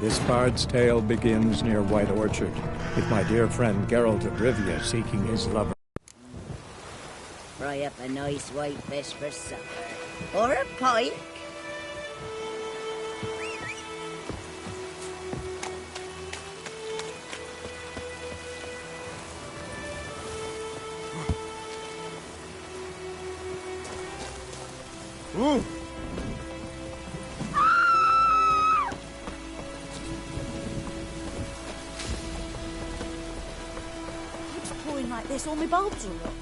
This bard's tale begins near White Orchard, with my dear friend Geralt of Rivia seeking his lover. Fry up a nice white fish for supper. Or a pike. Ooh. It's pouring like this, all my bulbs are up.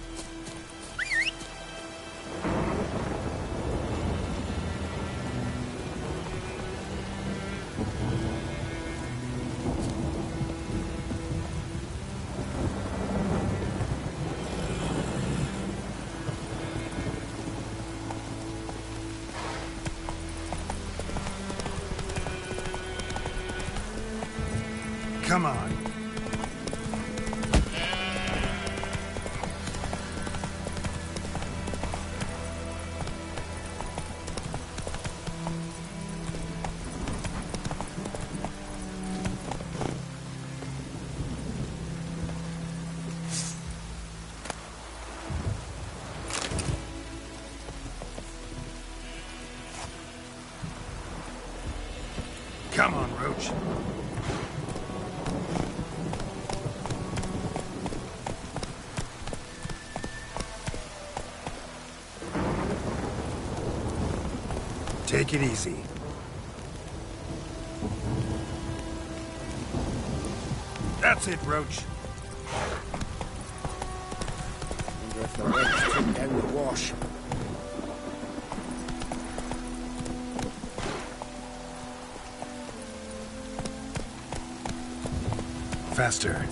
Come on. Come on, Roach. Take it easy. That's it, Roach. Wonder if the wedge took down the wash. Faster.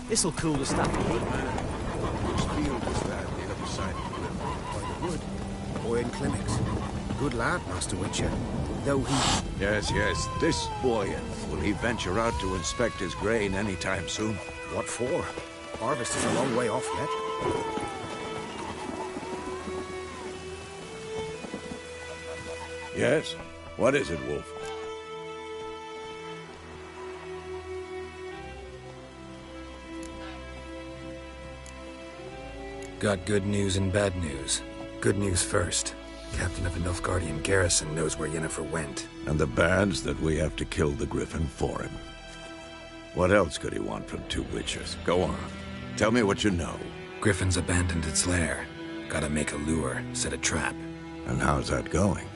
This'll cool the stuff. Which field is that the other side of the river? By the wood. Boy in clinics. Good lad, Master Witcher. Though he... Yes, yes. This boy, will he venture out to inspect his grain anytime soon? What for? Harvest is a long way off yet. Yes? What is it, Wolf? Got good news and bad news. Good news first. Captain of the Nilfgaardian garrison knows where Yennefer went. And the bad's that we have to kill the Griffin for him. What else could he want from two witchers? Go on. Tell me what you know. Griffin's abandoned its lair. Gotta make a lure, set a trap. And how's that going?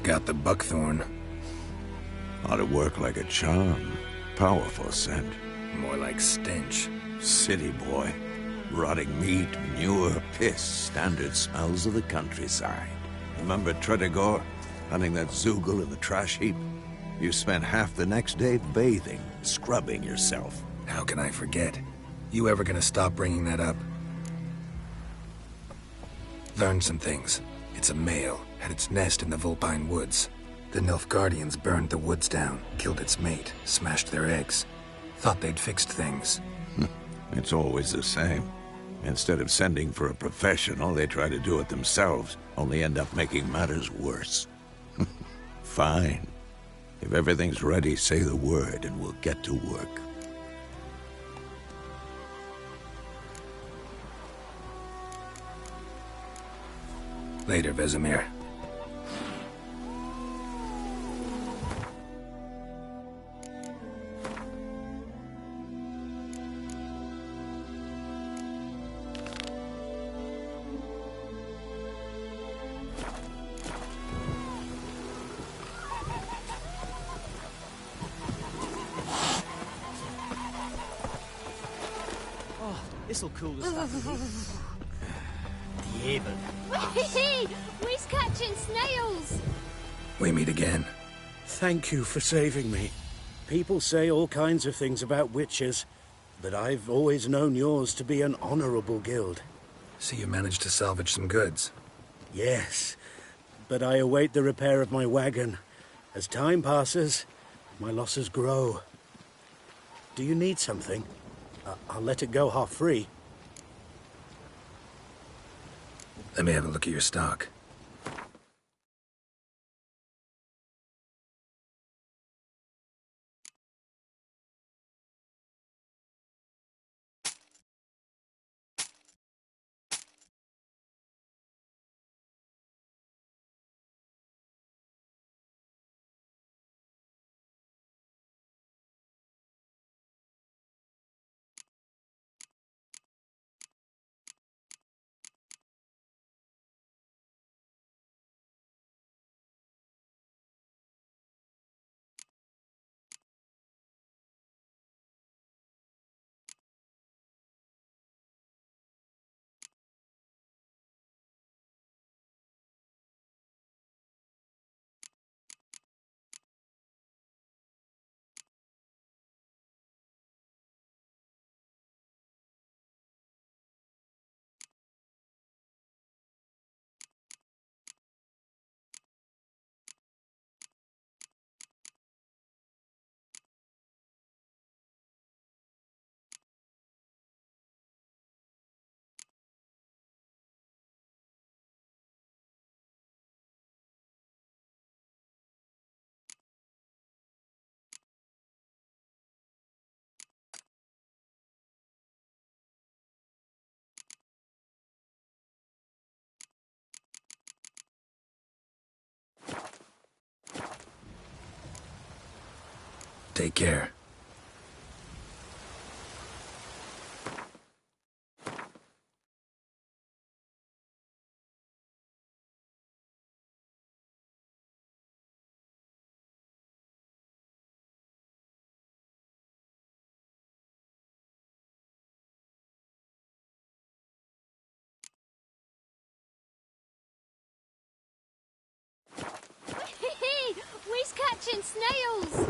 Got the buckthorn. Ought to work like a charm. Powerful scent. More like stench. City boy. Rotting meat, manure, piss. Standard smells of the countryside. Remember Tredegor? Hunting that Zoogle in the trash heap? You spent half the next day bathing, scrubbing yourself. How can I forget? You ever gonna stop bringing that up? Learned some things. It's a male, had its nest in the Vulpine Woods. The Nilfgaardians burned the woods down, killed its mate, smashed their eggs. Thought they'd fixed things. It's always the same. Instead of sending for a professional, they try to do it themselves, only end up making matters worse. Fine. If everything's ready, say the word and we'll get to work. Later, Vesemir. This'll cool the stuff. Even. We's catching snails! We meet again. Thank you for saving me. People say all kinds of things about witches, but I've always known yours to be an honorable guild. So you managed to salvage some goods? Yes, but I await the repair of my wagon. As time passes, my losses grow. Do you need something? I'll let it go half-free. Let me have a look at your stock. Take care. We's catching snails!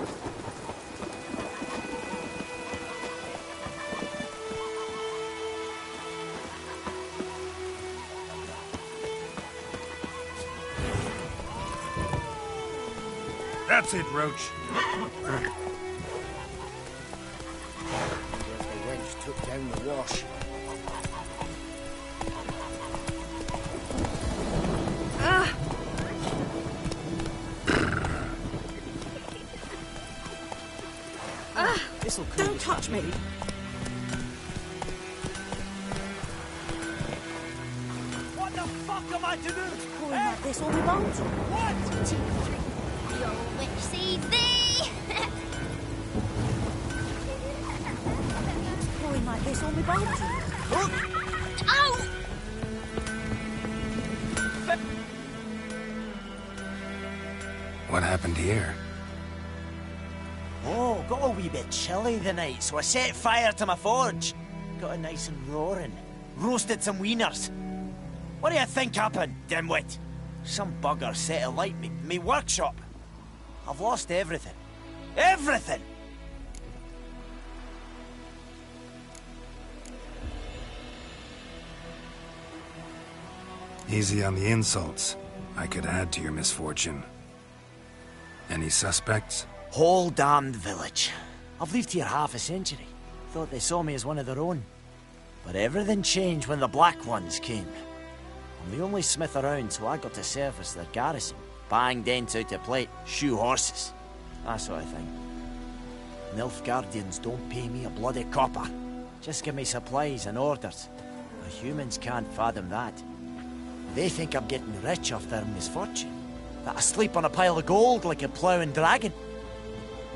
That's it, Roach. The wench took down the wash. This'll cool. Don't touch me. What the fuck am I to do? Pouring like this all my bones. What? 2, 3. Your witch sees thee! Pouring like this all my bones. Ow! What happened here? Oh, got a wee bit chilly the night, so I set fire to my forge. Got it nice and roaring. Roasted some wieners. What do you think happened, dimwit? Some bugger set alight me workshop. I've lost everything. Everything! Easy on the insults. I could add to your misfortune. Any suspects? Whole damned village. I've lived here half a century. Thought they saw me as one of their own. But everything changed when the Black Ones came. I'm the only smith around, so I got to service their garrison. Bang dents out of plate, shoe horses. That sort of thing. Nilfgaardians don't pay me a bloody copper. Just give me supplies and orders. The humans can't fathom that. They think I'm getting rich off their misfortune. That I sleep on a pile of gold like a ploughing dragon.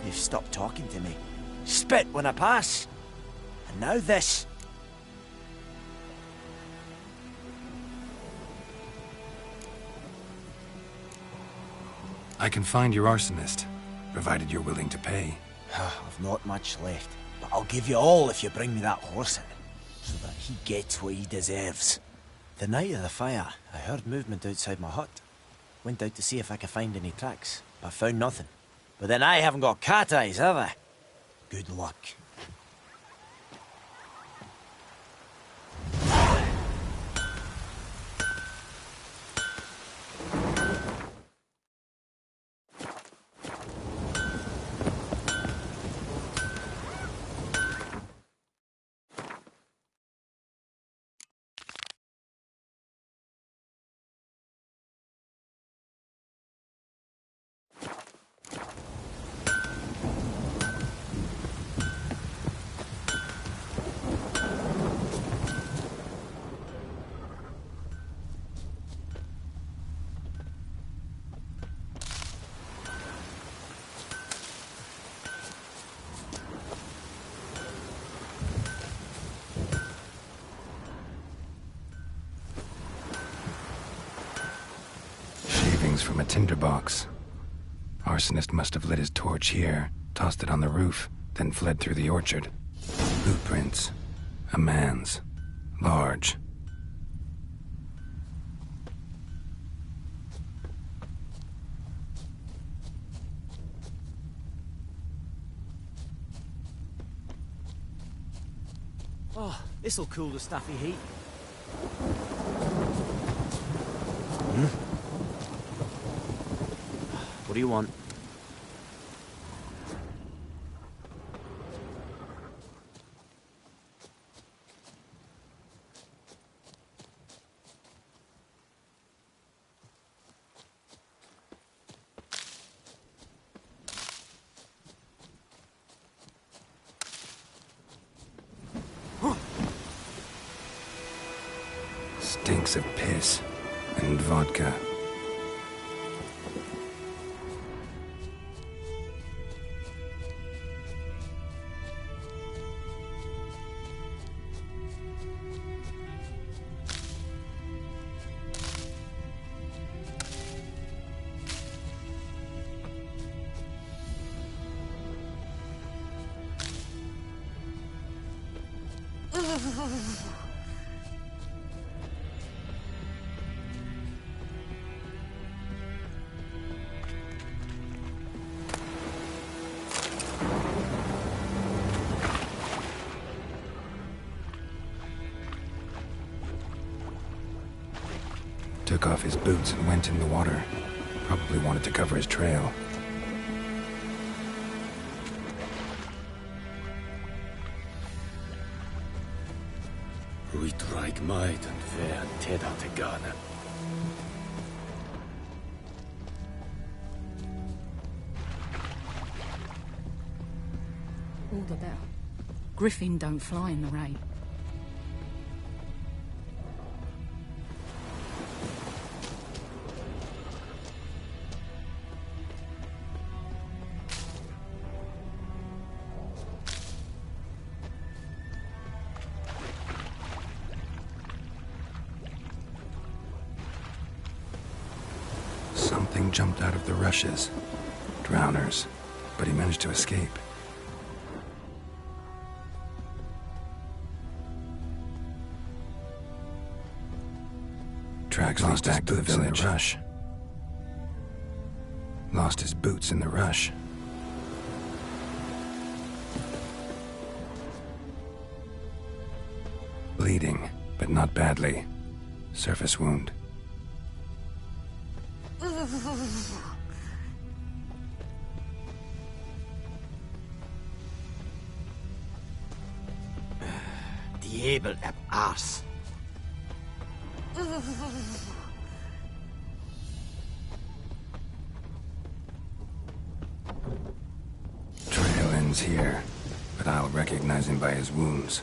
They've stopped talking to me. Spit when I pass. And now this. I can find your arsonist, provided you're willing to pay. I've not much left, but I'll give you all if you bring me that horse in, so that he gets what he deserves. The night of the fire, I heard movement outside my hut. Went out to see if I could find any tracks, but found nothing. But then I haven't got cat eyes, have I? Good luck. from a tinderbox. Arsonist must have lit his torch here, tossed it on the roof, then fled through the orchard. Boot prints. A man's. Large. Oh, this'll cool the stuffy heat. What do you want? Stinks of piss and vodka. Took off his boots and went in the water. Probably wanted to cover his trail. We drag might and fair and teda to Ghana. All the better. Griffin don't fly in the rain. Something jumped out of the rushes. Drowners. But he managed to escape. Tracks lost back to the village. Rush. Lost his boots in the rush. Bleeding, but not badly. Surface wound. Diabel ab arse. Trail ends here, but I'll recognize him by his wounds.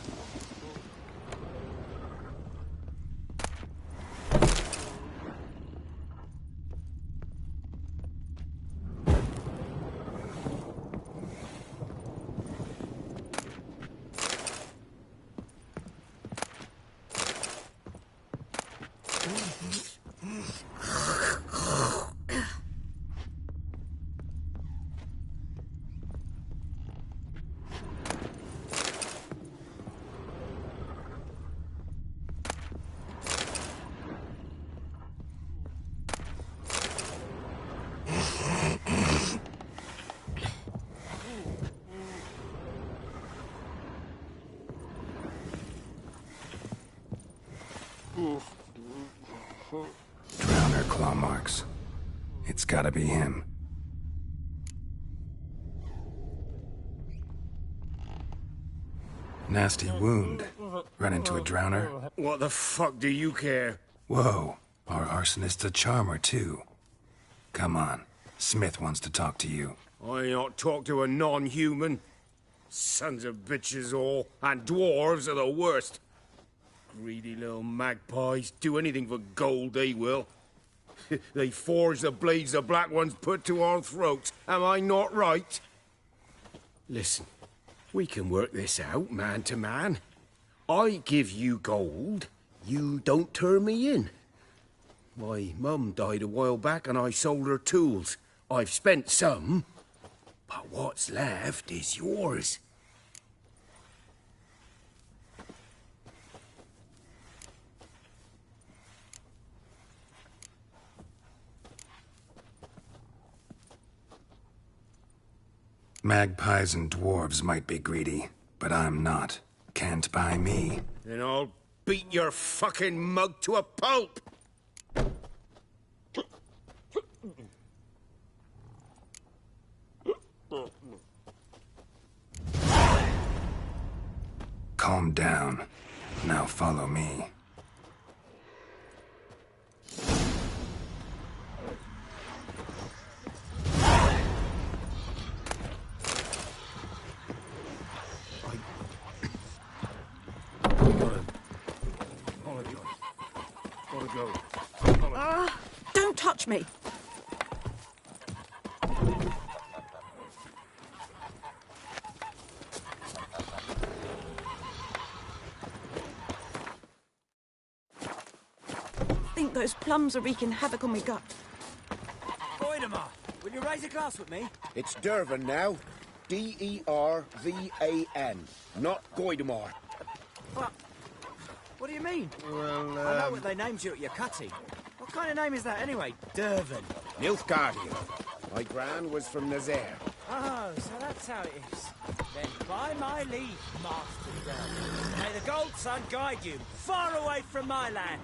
Drowner claw marks. It's gotta be him. Nasty wound. Run into a drowner. What the fuck do you care? Whoa, our arsonist's a charmer too. Come on, Smith wants to talk to you. I ain't not talk to a non-human. Sons of bitches all, and dwarves are the worst. Greedy little magpies, do anything for gold, they will. They forge the blades the Black Ones put to our throats. Am I not right? Listen, we can work this out, man to man. I give you gold, you don't turn me in. My mum died a while back and I sold her tools. I've spent some, but what's left is yours. Magpies and dwarves might be greedy, but I'm not. Can't buy me. Then I'll beat your fucking mug to a pulp! Calm down. Now follow me. Don't touch me. I think those plums are wreaking havoc on my gut. Goidemar, will you raise a glass with me? It's Dervan now. D-E-R-V-A-N. Not Goidemar. What do you mean? Well, I know what they named you at your cutty. What kind of name is that anyway? Dervan. Nilfgaardian. My gran was from Nazaire. Oh, so that's how it is. Then by my leave, Master Dervan. May the Gold Sun guide you far away from my land.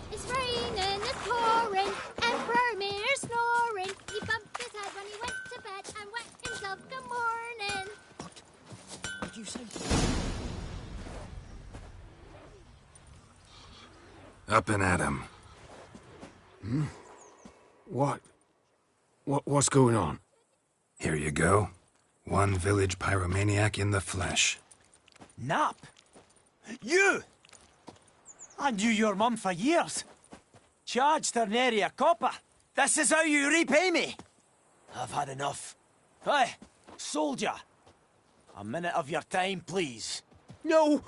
It's raining, it's pouring, and Vermeer's snoring. He bumped his head when he went to bed and wet himself the morning. What did you say? Up and at 'em. What's going on? Here you go. One village pyromaniac in the flesh. Nap? You! I knew your mum for years. Charged her nary a copper. This is how you repay me. I've had enough. Hey, soldier. A minute of your time, please. No!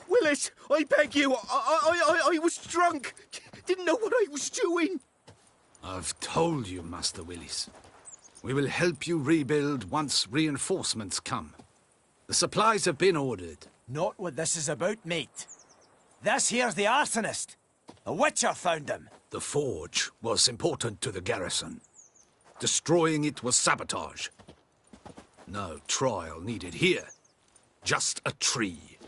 Willis, I beg you. I was drunk. Didn't know what I was doing. I've told you, Master Willis. We will help you rebuild once reinforcements come. The supplies have been ordered. Not what this is about, mate. This here's the arsonist. The Witcher found him. The forge was important to the garrison. Destroying it was sabotage. No trial needed here. Just a tree.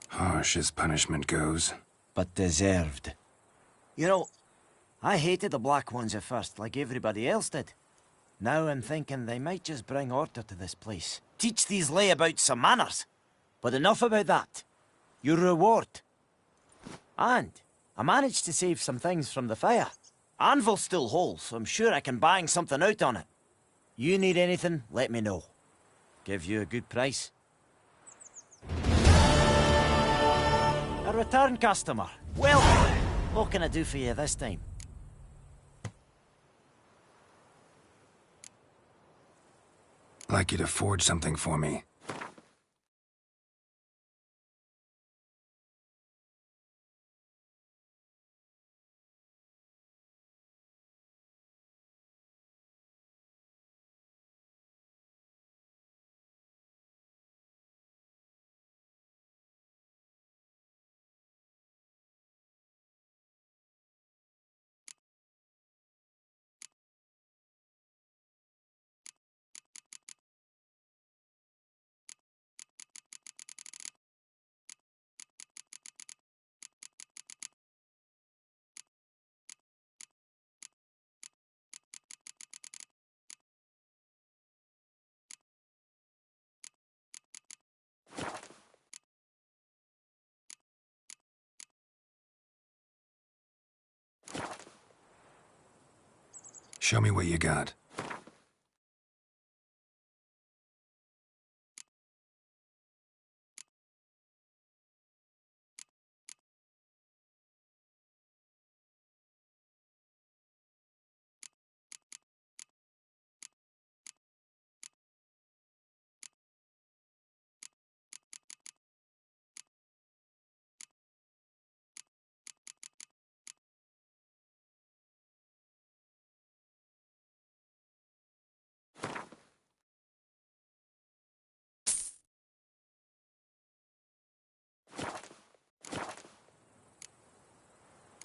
Harsh as punishment goes. But deserved. You know, I hated the Black Ones at first, like everybody else did. Now I'm thinking they might just bring order to this place. Teach these layabouts some manners. But enough about that. Your reward. And I managed to save some things from the fire. Anvil's still whole, so I'm sure I can bang something out on it. You need anything, let me know. Give you a good price. A return customer. Well, what can I do for you this time? Like you to forge something for me. Show me what you got.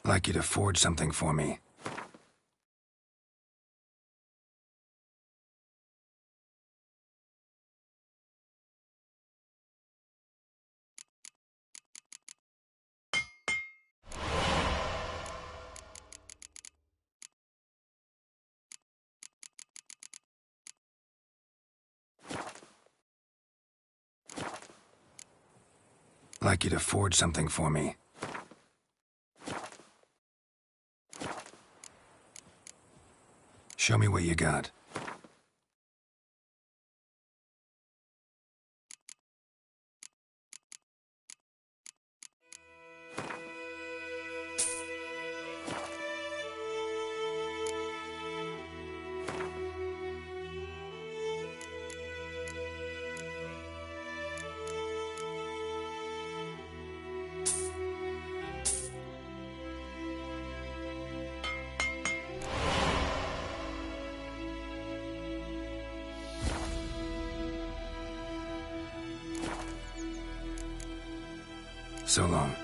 like you to forge something for me. Like you to forge something for me. Show me what you got. So long.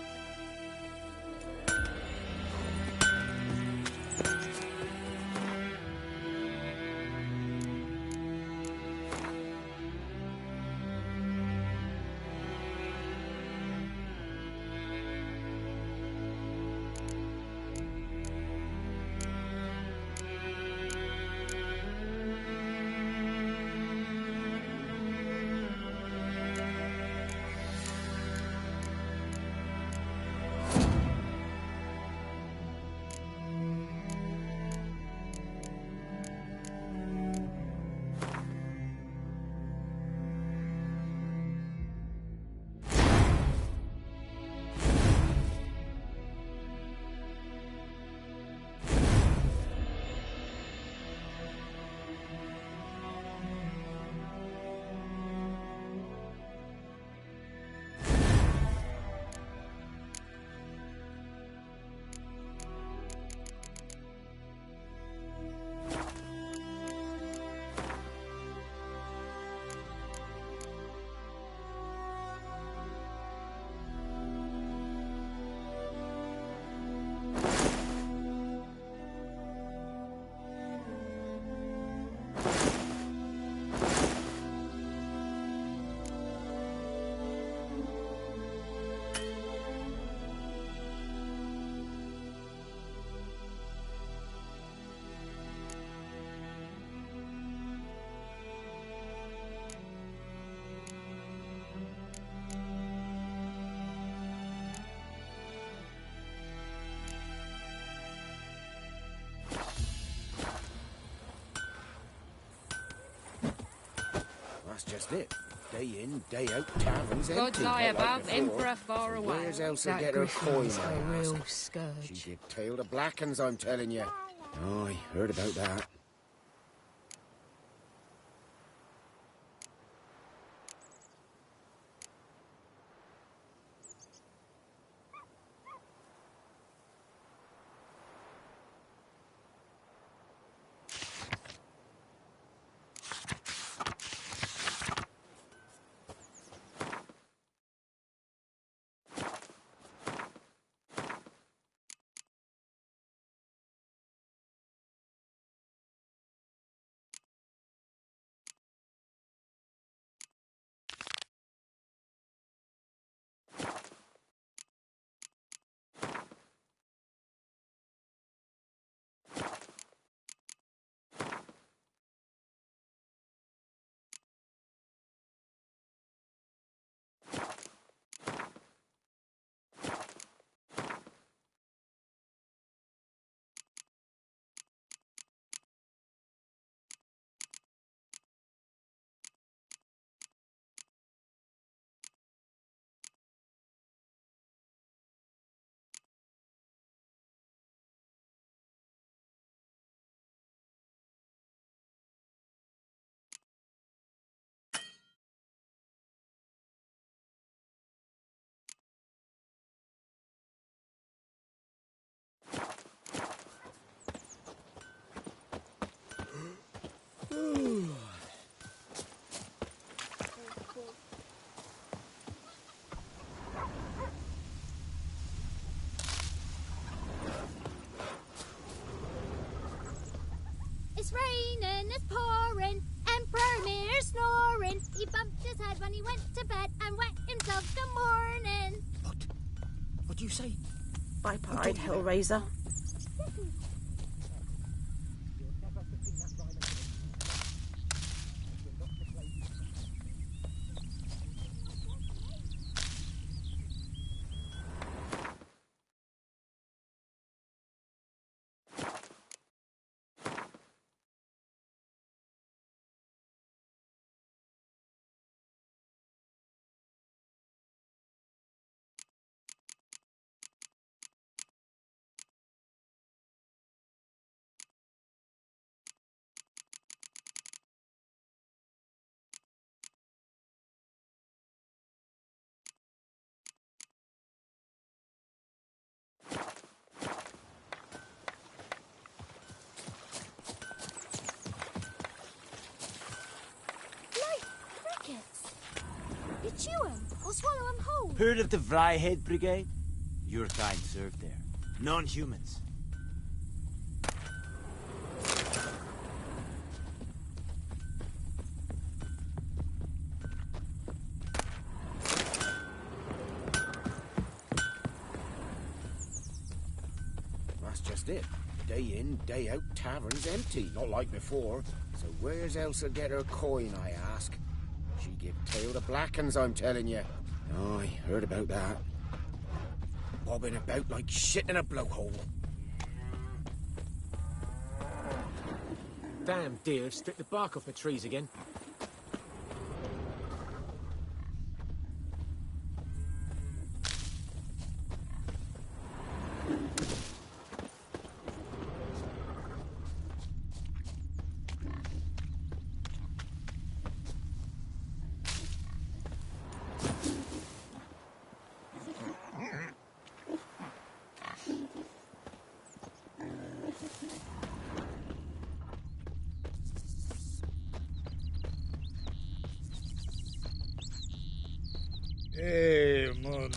That's just it. Day in, day out, taverns empty. Gods lie not like above, before. emperor far away. Where's Elsa That get her coin, Griffin's I a real ask? scourge. She give tale to Blackens, I'm telling you. Aye, heard about that. say? Viper-eyed Hellraiser. You chew 'em or swallow 'em whole. Heard of the Vryhead Brigade? Your kind served there. Non-humans. That's just it. Day in, day out, tavern's empty, not like before. So where's Elsa get her coin, I ask? She give tail to Blackens, I'm telling you. I heard about that. Bobbing about like shit in a blowhole. Damn deer, stripped the bark off the trees again. Hey, mon.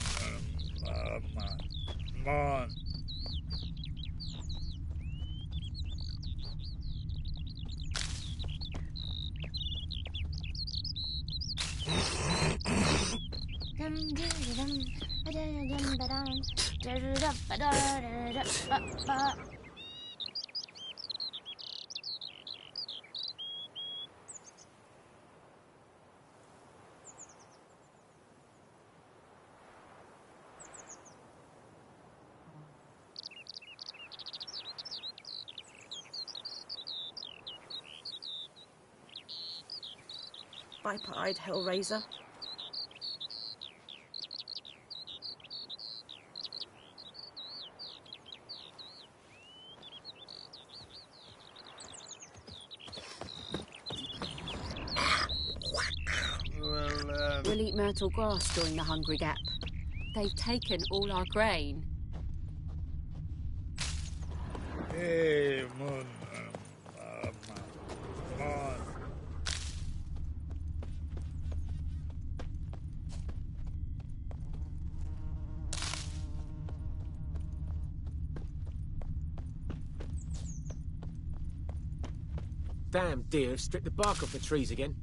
Viper-eyed Hellraiser. We'll eat myrtle grass during the Hungry Gap. They've taken all our grain. Hey, mon. Damn deer, stripped the bark off the trees again.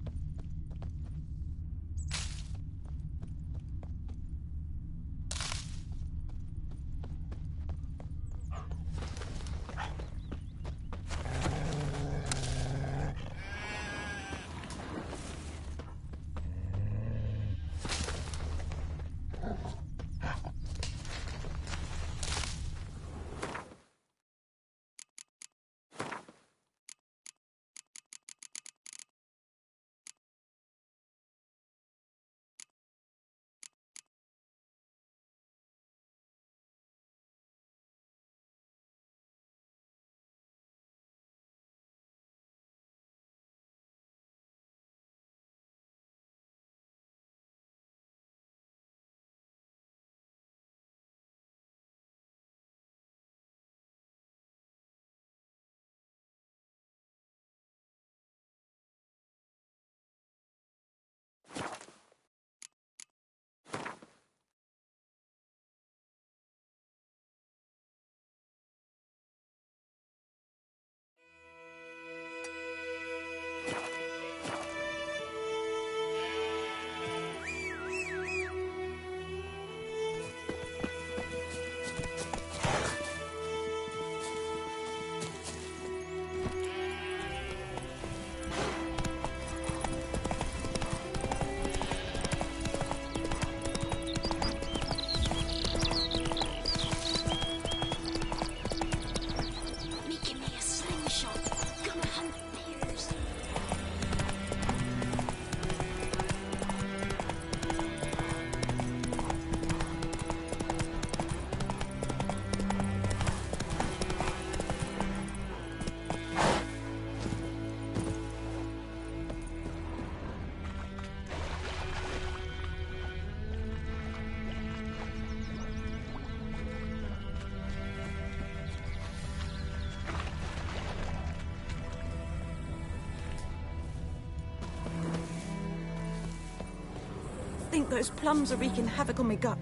think those plums are wreaking havoc on my gut.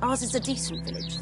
Ours is a decent village.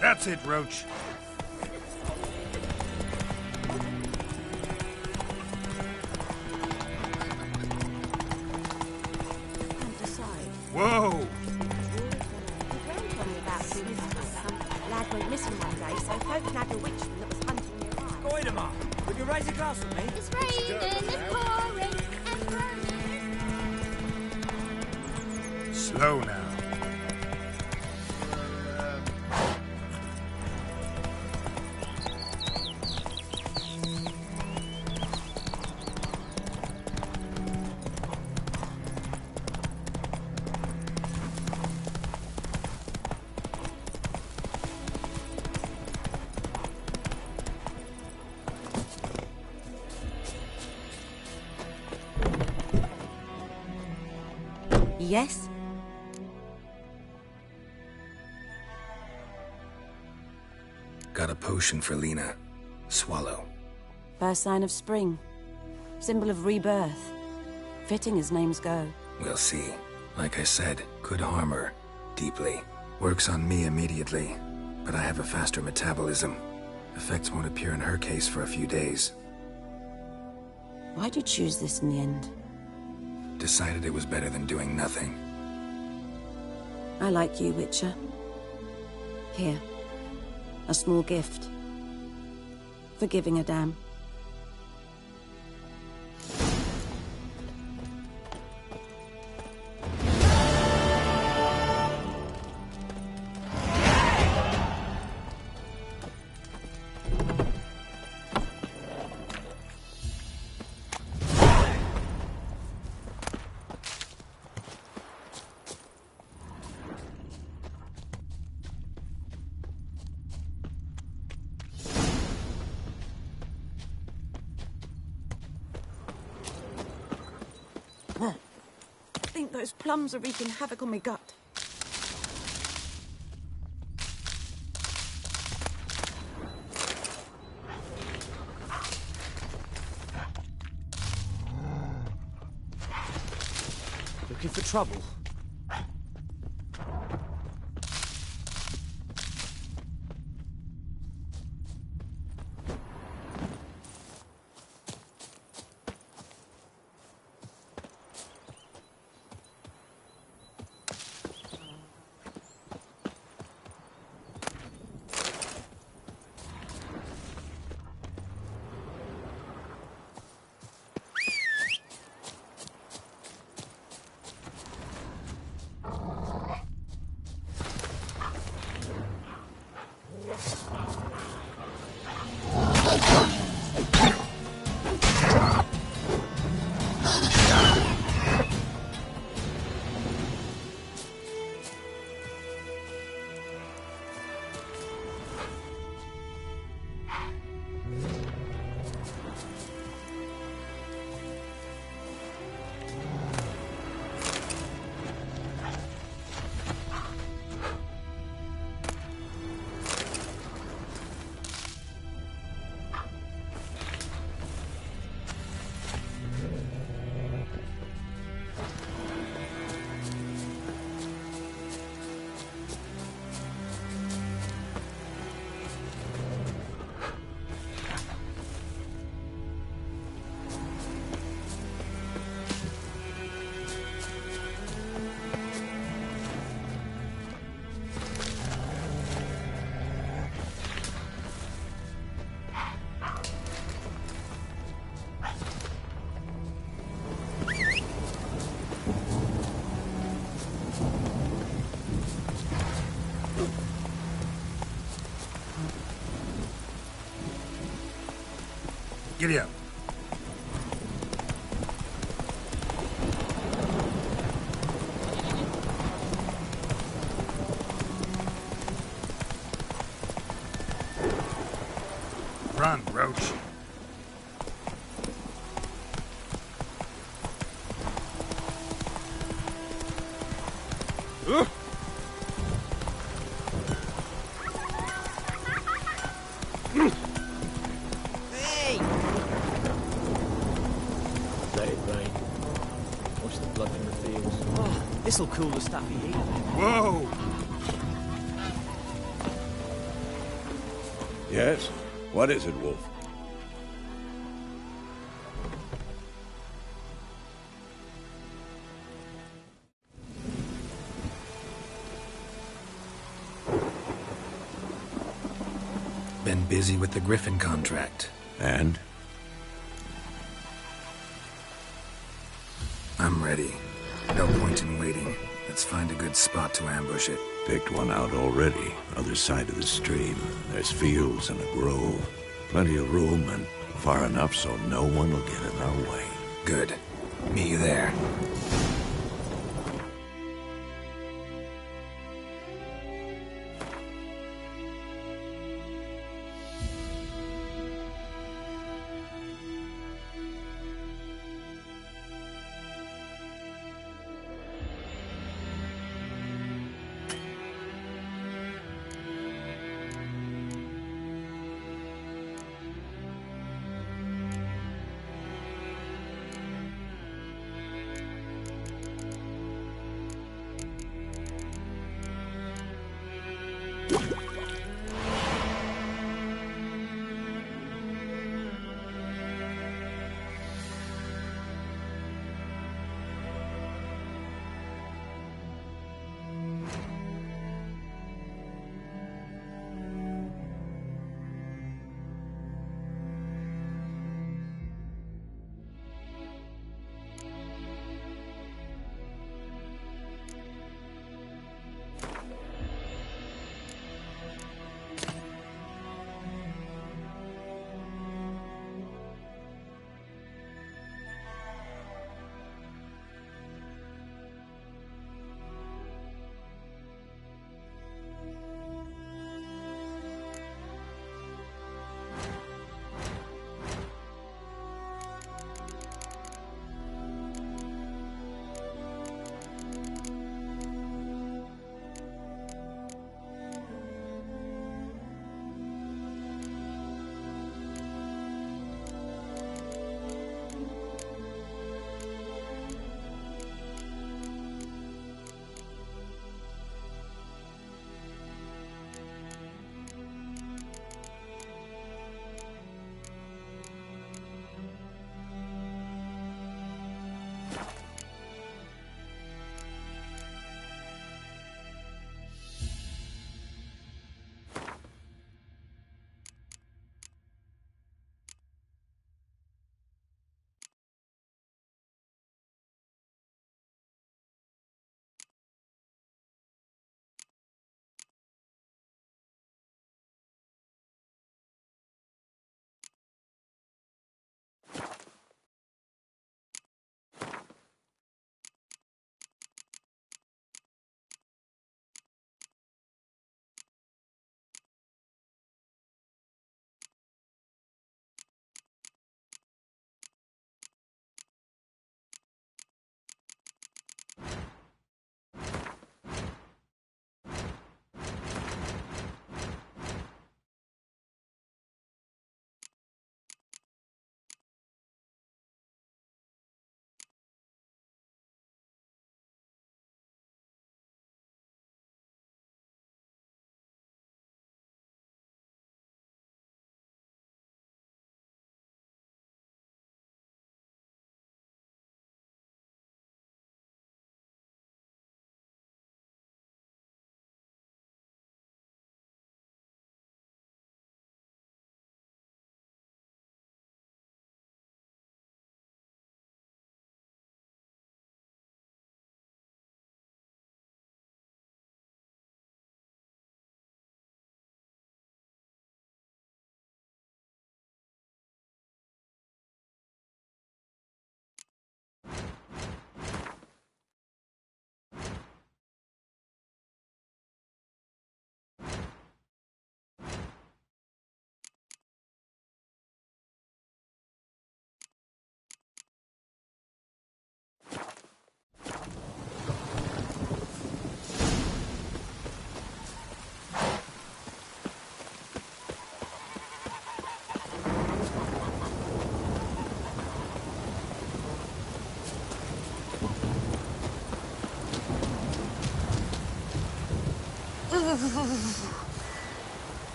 That's it, Roach. Whoa! Lad went missing one day, so folk nagged a witchman that was hunting nearby. Goidemar, would you raise a glass with me? It's raining, it's pouring, and burning. Slow now. Yes? Got a potion for Lena. Swallow. First sign of spring. Symbol of rebirth. Fitting as names go. We'll see. Like I said, could harm her. Deeply. Works on me immediately. But I have a faster metabolism. Effects won't appear in her case for a few days. Why'd you choose this in the end? Decided it was better than doing nothing. I like you, Witcher. Here. A small gift. For giving a damn. I think those plums are wreaking havoc on my gut. Looking for trouble? Giddy up. Run, Roach. Hey! Let it rain. Watch the blood from the fields. Oh, this'll cool the stuffy heat. Whoa! Yes? What is it, Wolf? Been busy with the Griffin contract. And? I'm ready. No point in waiting. Let's find a good spot to ambush it. Picked one out already. Other side of the stream. There's fields and a grove. Plenty of room and far enough so no one will get in our way. Good. Meet you there.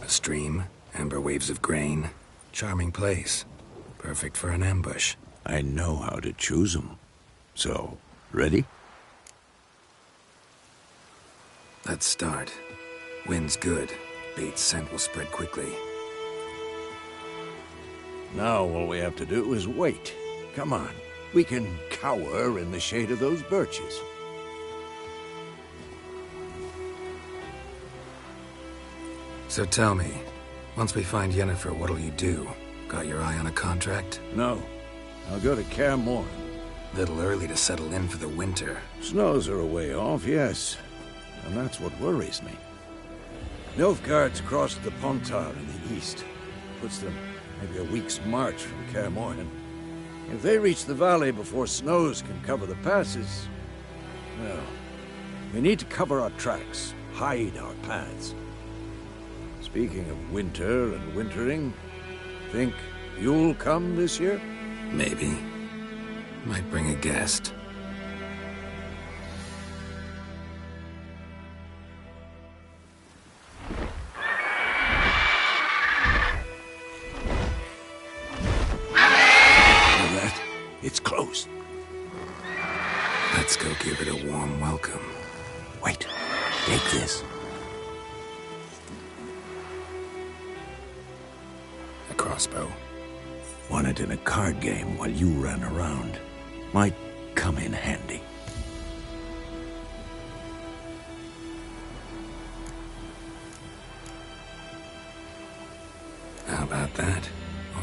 Stream, amber waves of grain. Charming place. Perfect for an ambush. I know how to choose 'em. So, ready? Let's start. Wind's good. Bait's scent will spread quickly. Now all we have to do is wait. Come on. We can cower in the shade of those birches. So tell me, once we find Yennefer, what'll you do? Got your eye on a contract? No. I'll go to Kaer Morhen. Little early to settle in for the winter. Snows are a way off, yes. And that's what worries me. Nilfgaard's crossed the Pontar in the east. Puts them maybe a week's march from Kaer Morhen. If they reach the valley before snows can cover the passes, well, we need to cover our tracks, hide our paths. Speaking of winter and wintering, think you'll come this year? Maybe. Might bring a guest. It's closed. Let's go give it a warm welcome. Wait, take this. A crossbow. Won it in a card game while you ran around. Might come in handy. How about that?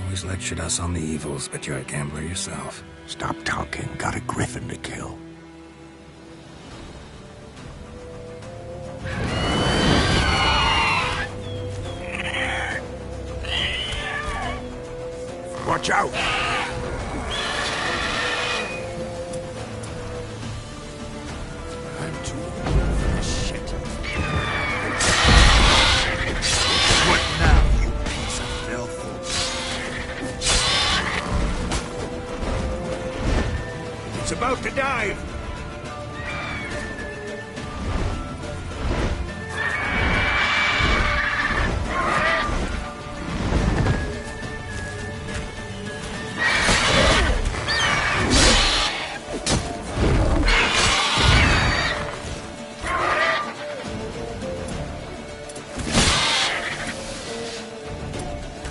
Always lectured us on the evils, but you're a gambler yourself. Stop talking. Got a griffin to kill. Watch out! I'm too old for this shit. What now, you piece of filth? It's about to dive!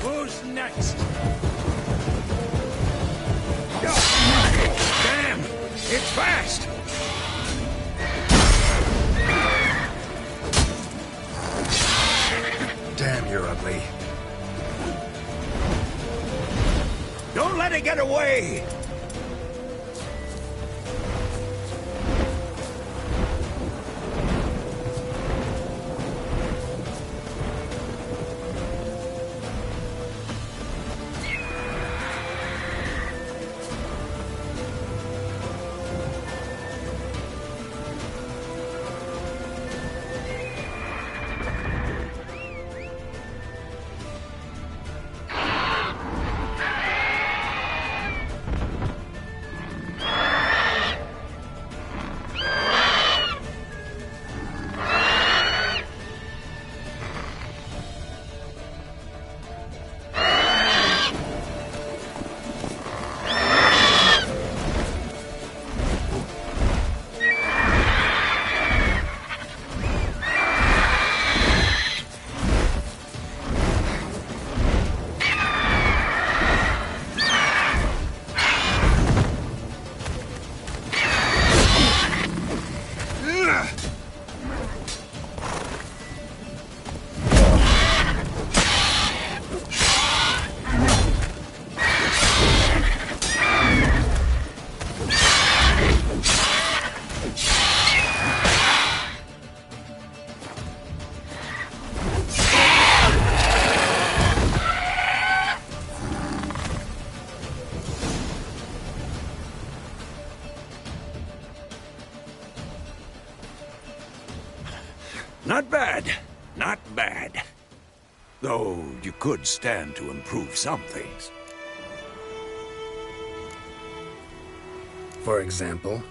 Who's next? Damn! It's fast! Damn, you're ugly. Don't let it get away! Though you could stand to improve some things. For example?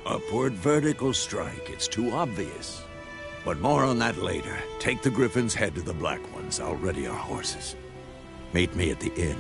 Upward vertical strike. It's too obvious. But more on that later. Take the Griffin's head to the Black Ones. I'll ready our horses. Meet me at the inn.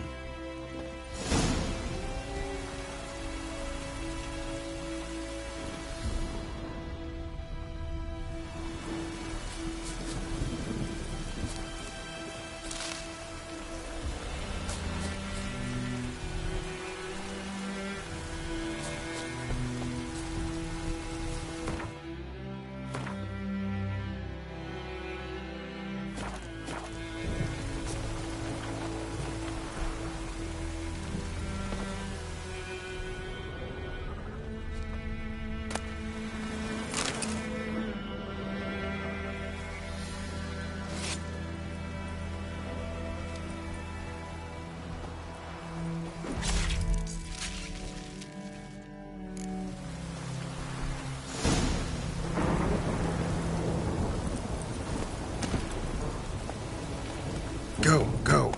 Go, go.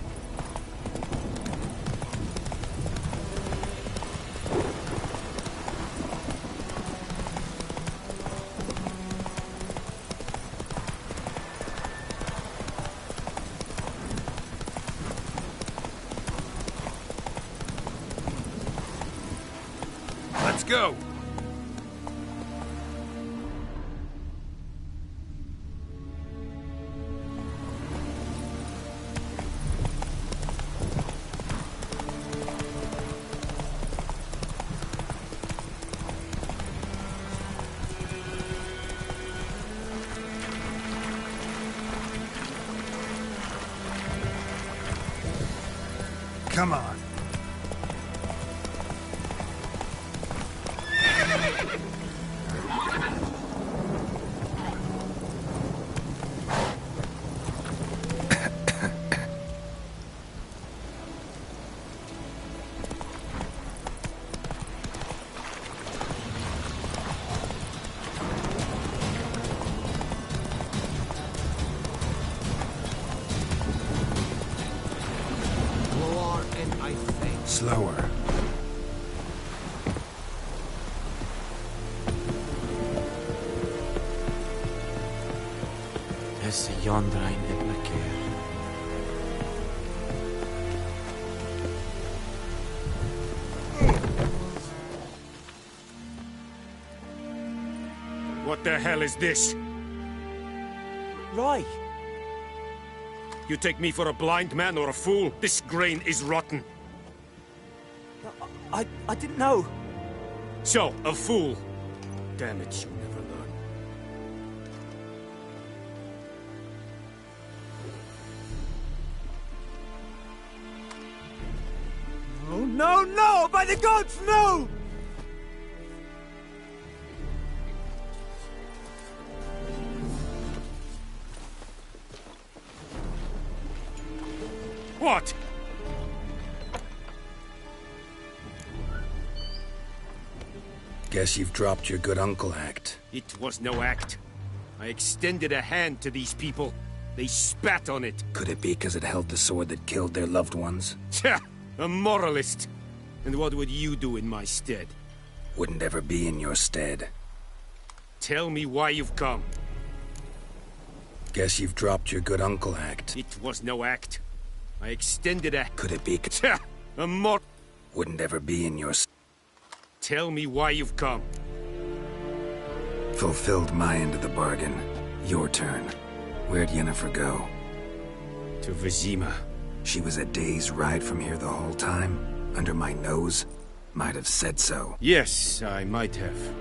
Let's go! Come on. Slower. Is the Yondrain in the care? What the hell is this? Roy! You take me for a blind man or a fool? This grain is rotten. I didn't know. So, a fool. Damn it, you never learn. Oh, no, no! By the gods, no! What? Guess you've dropped your good uncle act. It was no act. I extended a hand to these people. They spat on it. Could it be because it held the sword that killed their loved ones? Tja! A moralist. And what would you do in my stead? Wouldn't ever be in your stead. Tell me why you've come. Guess you've dropped your good uncle act. It was no act. I extended a... Could it be... Tja! A mor... Wouldn't ever be in your... Tell me why you've come. Fulfilled my end of the bargain. Your turn. Where'd Yennefer go? To Vizima. She was a day's ride from here the whole time? Under my nose? Might have said so. Yes, I might have.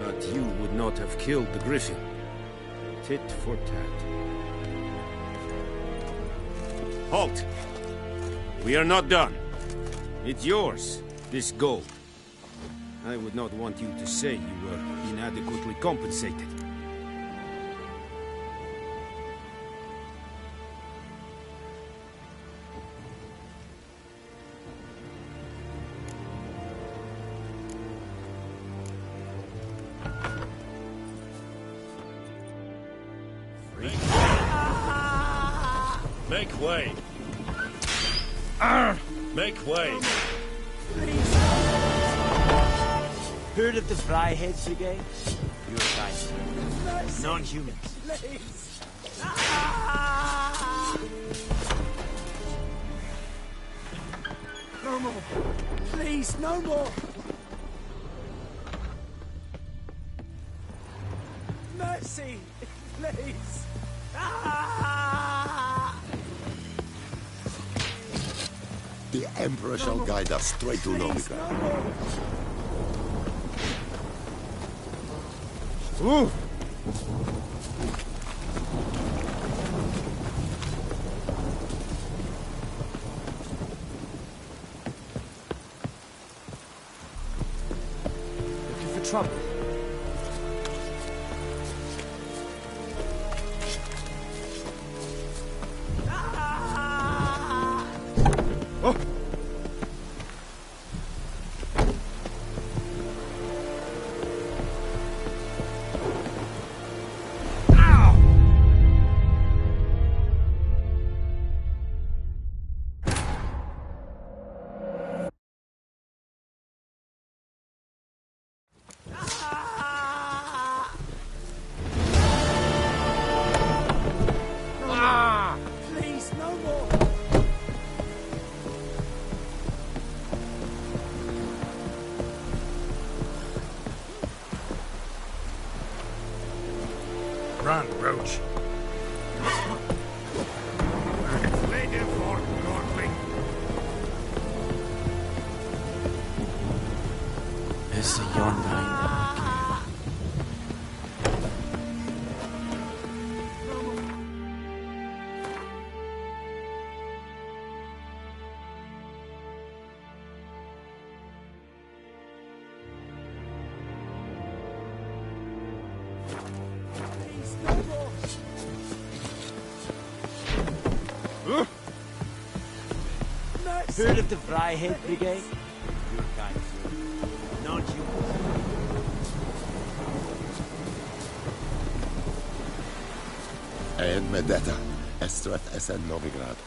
But you would not have killed the Griffin. Tit for tat. Halt! We are not done. It's yours, this gold. I would not want you to say you were inadequately compensated. Make way. Make way. Heard of the Fryheads again? Your kind. Non-humans. No more. Please, no more. Mercy, please. The Emperor shall guide us straight to Novigrad. Ooh! Looking for trouble? Oh! Please, no more. Run, Roach. Later for Nordling. It's a yarn Heard of the Fryhead Brigade? Your kind. Non-humans. And Medetta, Estrat Essen Novigrad.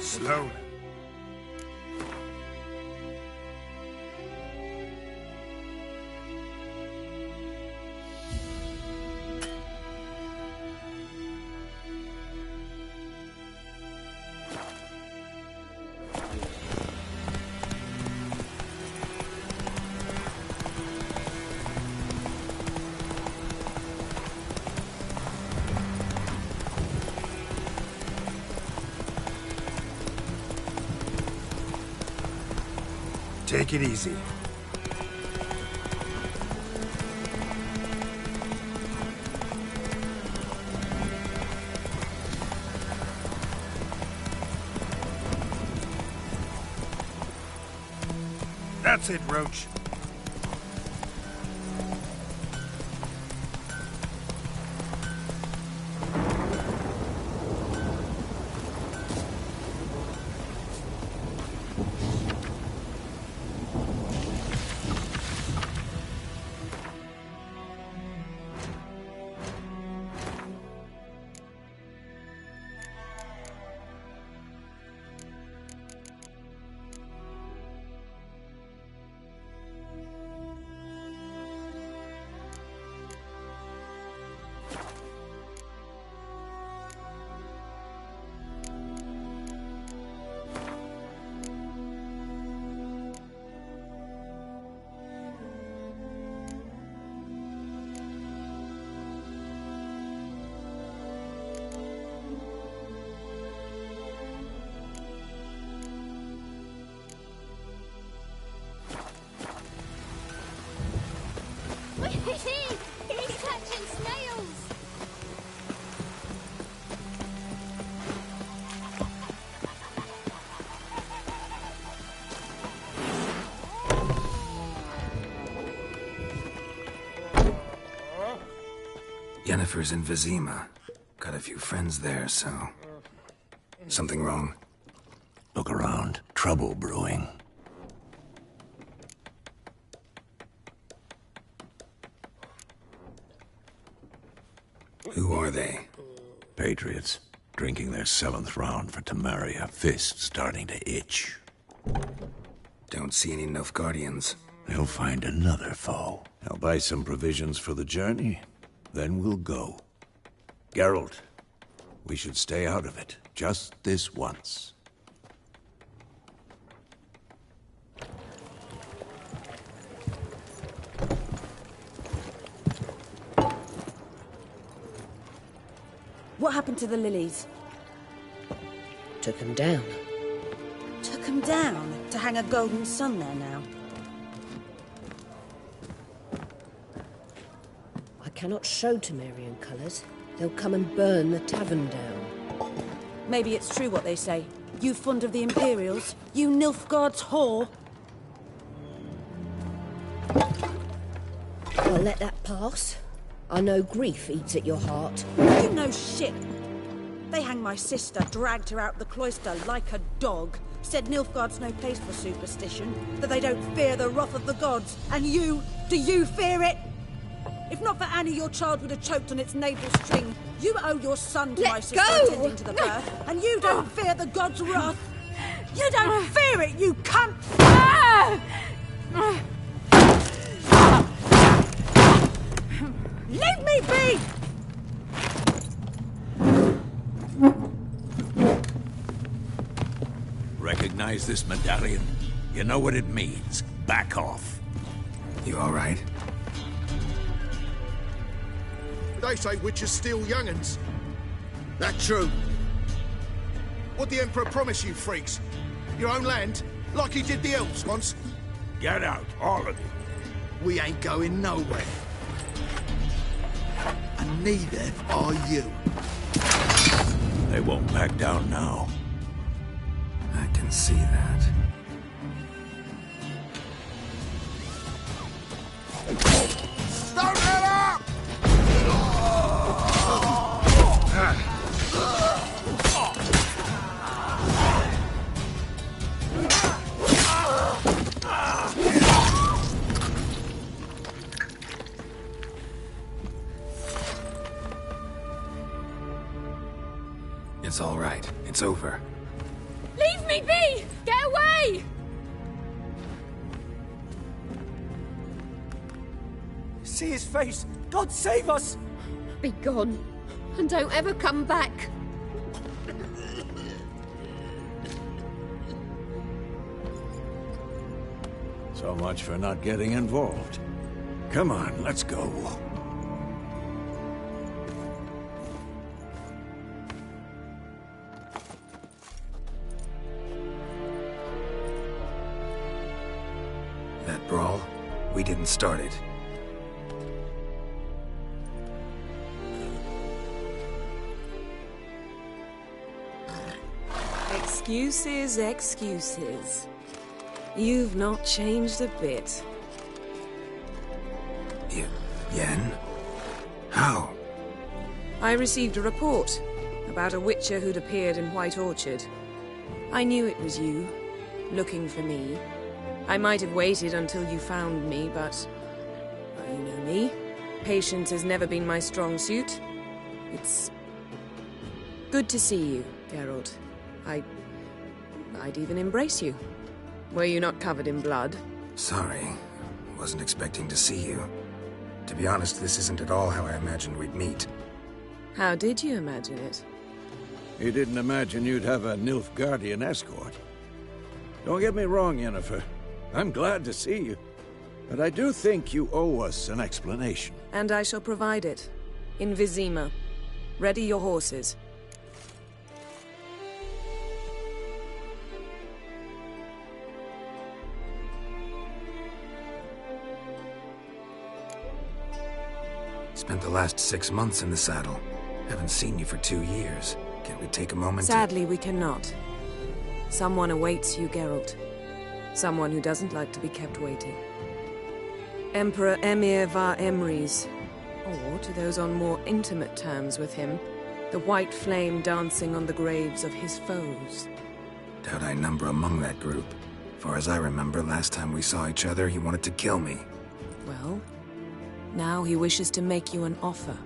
Slowly. Take it easy. That's it, Roach. Yennefer's in Vizima. Got a few friends there, so... Something wrong? Look around. Trouble brewing. Who are they? Patriots. Drinking their 7th round for Temeria. Fist starting to itch. Don't see any Nilfgaardians. They'll find another foe. I'll buy some provisions for the journey. Then we'll go. Geralt, we should stay out of it. Just this once. What happened to the lilies? Took them down. Took them down to hang a golden sun there now. I cannot show Temerian colours. They'll come and burn the tavern down. Maybe it's true what they say. You fond of the Imperials? You Nilfgaard's whore? I'll let that pass. I know grief eats at your heart. You know shit. They hanged my sister, dragged her out the cloister like a dog. Said Nilfgaard's no place for superstition, that they don't fear the wrath of the gods. And you, do you fear it? If not for Annie, your child would have choked on its navel string. You owe your son to my sister attending to the birth, and you don't fear the gods' wrath. You don't fear it, you cunt! Leave me be! Recognize this medallion? You know what it means. Back off. You all right? They say witches steal young'uns. That true? What'd the Emperor promise you, freaks? Your own land? Like he did the elves once? Get out, all of you. We ain't going nowhere. And neither are you. They won't back down now. I can see that. Don't let up! It's all right. It's over. Leave me be! Get away! See his face! God save us! Be gone, and don't ever come back. So much for not getting involved. Come on, let's go. That brawl, we didn't start it. Excuses, excuses. You've not changed a bit. Yen? How? I received a report about a witcher who'd appeared in White Orchard. I knew it was you, looking for me. I might have waited until you found me, but... well, you know me. Patience has never been my strong suit. It's... good to see you, Geralt. I'd even embrace you. Were you not covered in blood? Sorry. Wasn't expecting to see you. To be honest, this isn't at all how I imagined we'd meet. How did you imagine it? You didn't imagine you'd have a Nilfgaardian escort. Don't get me wrong, Yennefer. I'm glad to see you. But I do think you owe us an explanation. And I shall provide it. In Vizima. Ready your horses. Spent the last 6 months in the saddle. Haven't seen you for 2 years. Can't we take a moment Sadly, we cannot. Someone awaits you, Geralt. Someone who doesn't like to be kept waiting. Emperor Emhyr var Emreis. Or to those on more intimate terms with him, the white flame dancing on the graves of his foes. Doubt I number among that group. Far as I remember, last time we saw each other, he wanted to kill me. Well, now he wishes to make you an offer.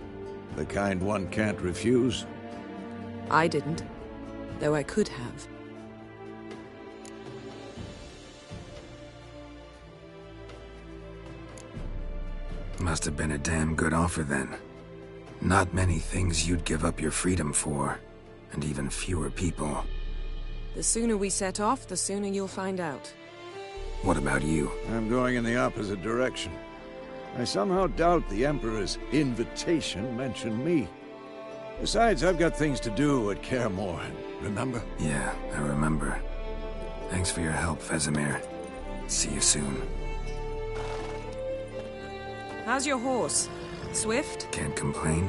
The kind one can't refuse? I didn't, though I could have. Must have been a damn good offer then. Not many things you'd give up your freedom for, and even fewer people. The sooner we set off, the sooner you'll find out. What about you? I'm going in the opposite direction. I somehow doubt the Emperor's invitation mentioned me. Besides, I've got things to do at Kaer Morhen, remember? Yeah, I remember. Thanks for your help, Vesemir. See you soon. How's your horse? Swift? Can't complain.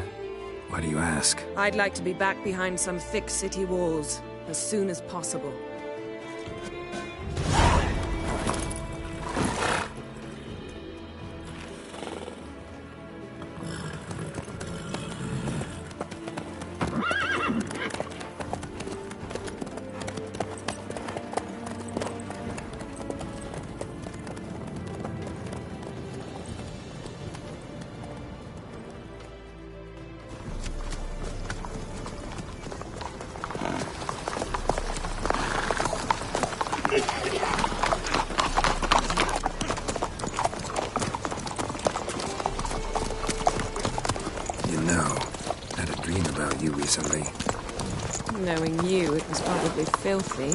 Why do you ask? I'd like to be back behind some thick city walls as soon as possible. Recently. Knowing you, it was probably filthy.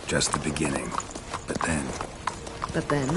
Just the beginning. But then... But then?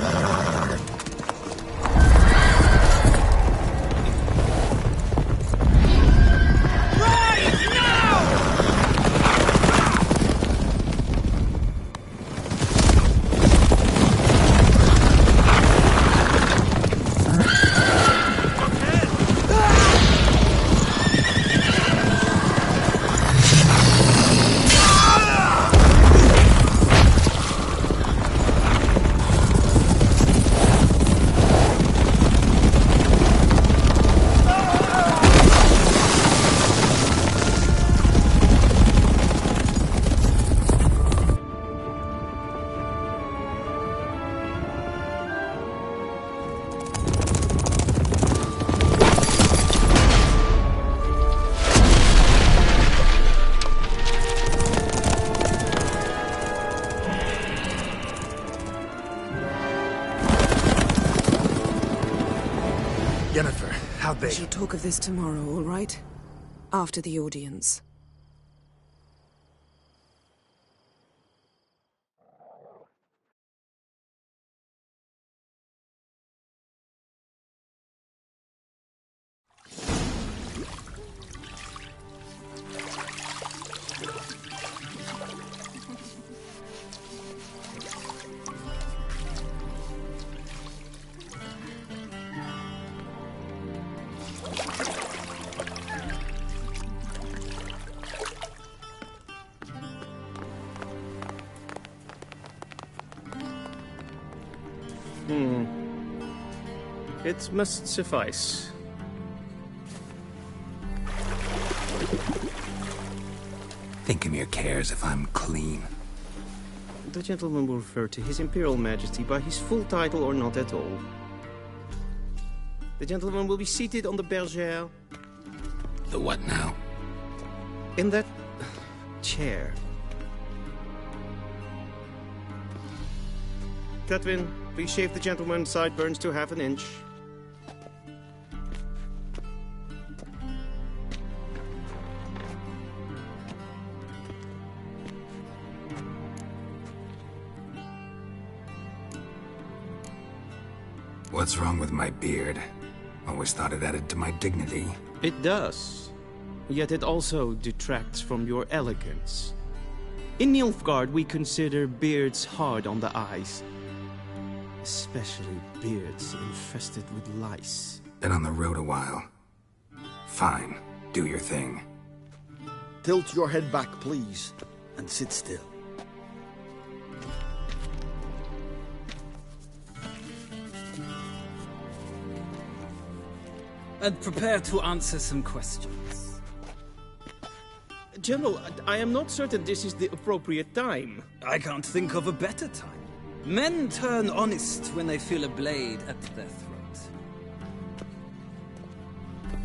Yennefer, how'd they... We shall talk of this tomorrow, all right? After the audience. It must suffice. Thinkamir cares if I'm clean. The gentleman will refer to His Imperial Majesty by his full title or not at all. The gentleman will be seated on the bergère. The what now? In that chair. Cletwin, please shave the gentleman's sideburns to half an inch. What's wrong with my beard? Always thought it added to my dignity. It does. Yet it also detracts from your elegance. In Nilfgaard, we consider beards hard on the eyes. Especially beards infested with lice. Been on the road a while. Fine. Do your thing. Tilt your head back, please, and sit still. and prepare to answer some questions. General, I am not certain this is the appropriate time. I can't think of a better time. Men turn honest when they feel a blade at their throat.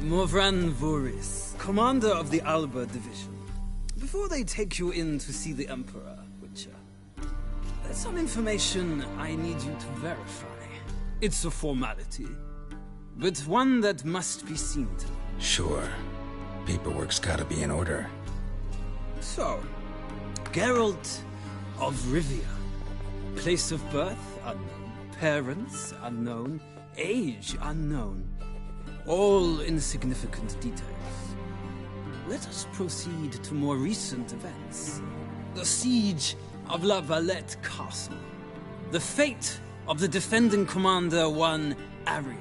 Morvran Voorhis, commander of the Alba Division. Before they take you in to see the Emperor, Witcher, there's some information I need you to verify. It's a formality, but one that must be seen to. Sure. Paperwork's gotta be in order. So, Geralt of Rivia. Place of birth, unknown. Parents, unknown. Age, unknown. All insignificant details. Let us proceed to more recent events. The siege of La Valette Castle. The fate of the defending commander, one Arian.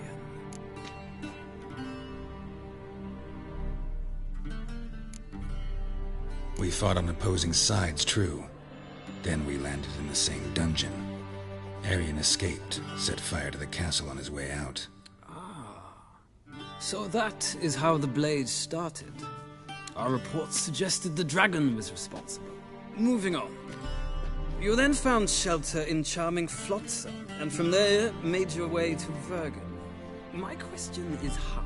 We fought on opposing sides, true. Then we landed in the same dungeon. Arian escaped, set fire to the castle on his way out. So that is how the Blade started. Our reports suggested the dragon was responsible. Moving on. You then found shelter in charming Flotsam, and from there made your way to Vergen. My question is how?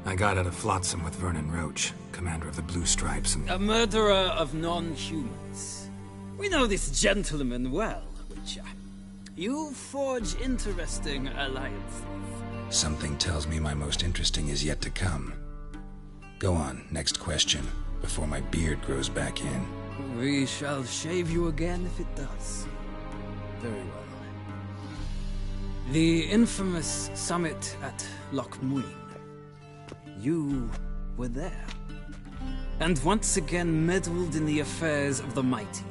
I got out of Flotsam with Vernon Roach, commander of the Blue Stripes, and... A murderer of non-humans. We know this gentleman well, Witcher. You forge interesting alliances. Something tells me my most interesting is yet to come. Go on, next question, before my beard grows back in. We shall shave you again if it does. Very well. The infamous summit at Loch Muin. You were there. And once again meddled in the affairs of the mighty.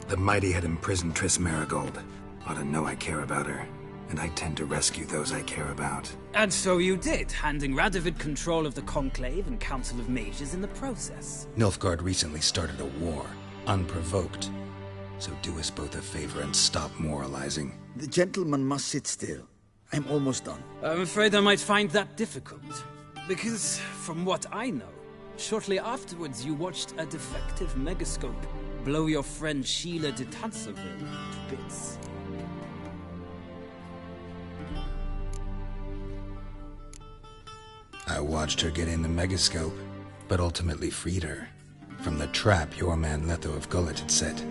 The mighty had imprisoned Triss Merigold. Ought to know I care about her, and I tend to rescue those I care about. And so you did, handing Radovid control of the Conclave and Council of Mages in the process. Nilfgaard recently started a war, unprovoked. So do us both a favor and stop moralizing. The gentleman must sit still. I'm almost done. I'm afraid I might find that difficult. Because, from what I know, shortly afterwards you watched a defective megascope blow your friend Sheila de Tancerville to bits. I watched her get in the megascope, but ultimately freed her from the trap your man Letho of Gullet had set.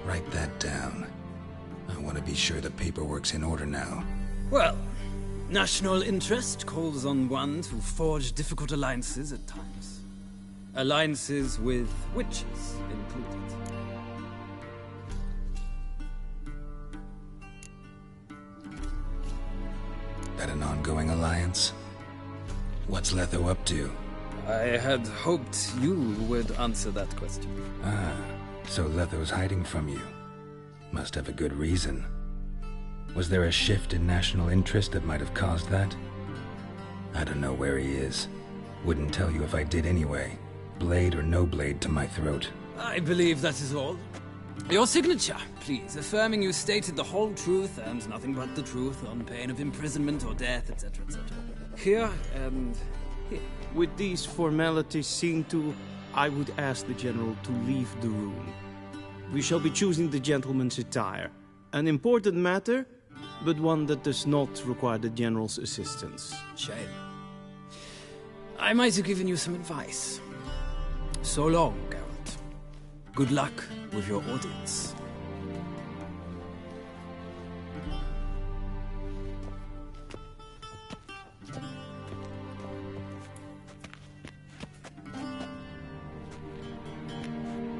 Write that down. I want to be sure the paperwork's in order now. Well, national interest calls on one to forge difficult alliances at times. Alliances with witches included. That an ongoing alliance? What's Letho up to? I had hoped you would answer that question. Ah, so Letho's hiding from you. Must have a good reason. Was there a shift in national interest that might have caused that? I don't know where he is. Wouldn't tell you if I did anyway. Blade or no blade to my throat. I believe that is all. Your signature, please, affirming you stated the whole truth and nothing but the truth on pain of imprisonment or death, etc., etc. Here and here. With these formalities seen to, I would ask the General to leave the room. We shall be choosing the gentleman's attire. An important matter, but one that does not require the General's assistance. Shame. I might have given you some advice. So long, Geralt. Good luck with your audience.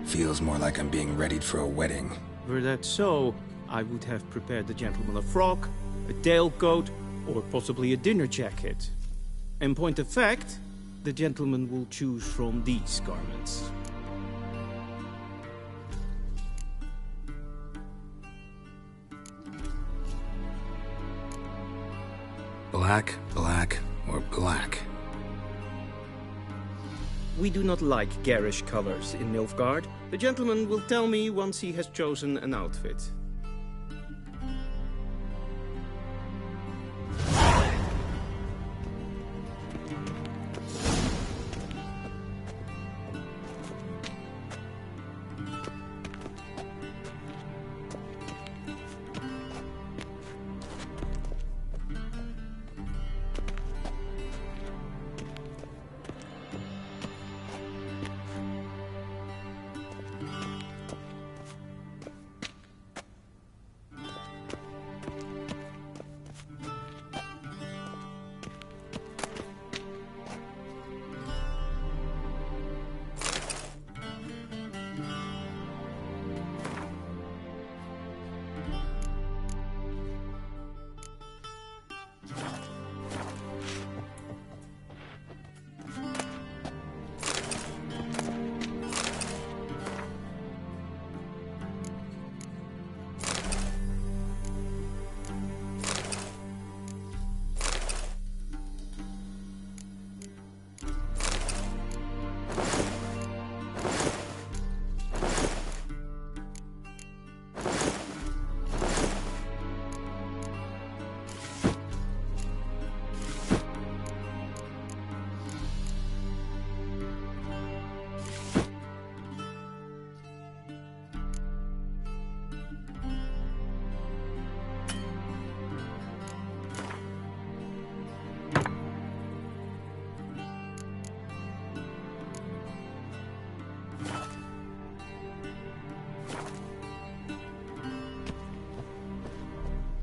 Feels more like I'm being readied for a wedding. Were that so, I would have prepared the gentleman a frock, a tailcoat, or possibly a dinner jacket. In point of fact, the gentleman will choose from these garments. black, black, or black. We do not like garish colors in Nilfgaard. The gentleman will tell me once he has chosen an outfit.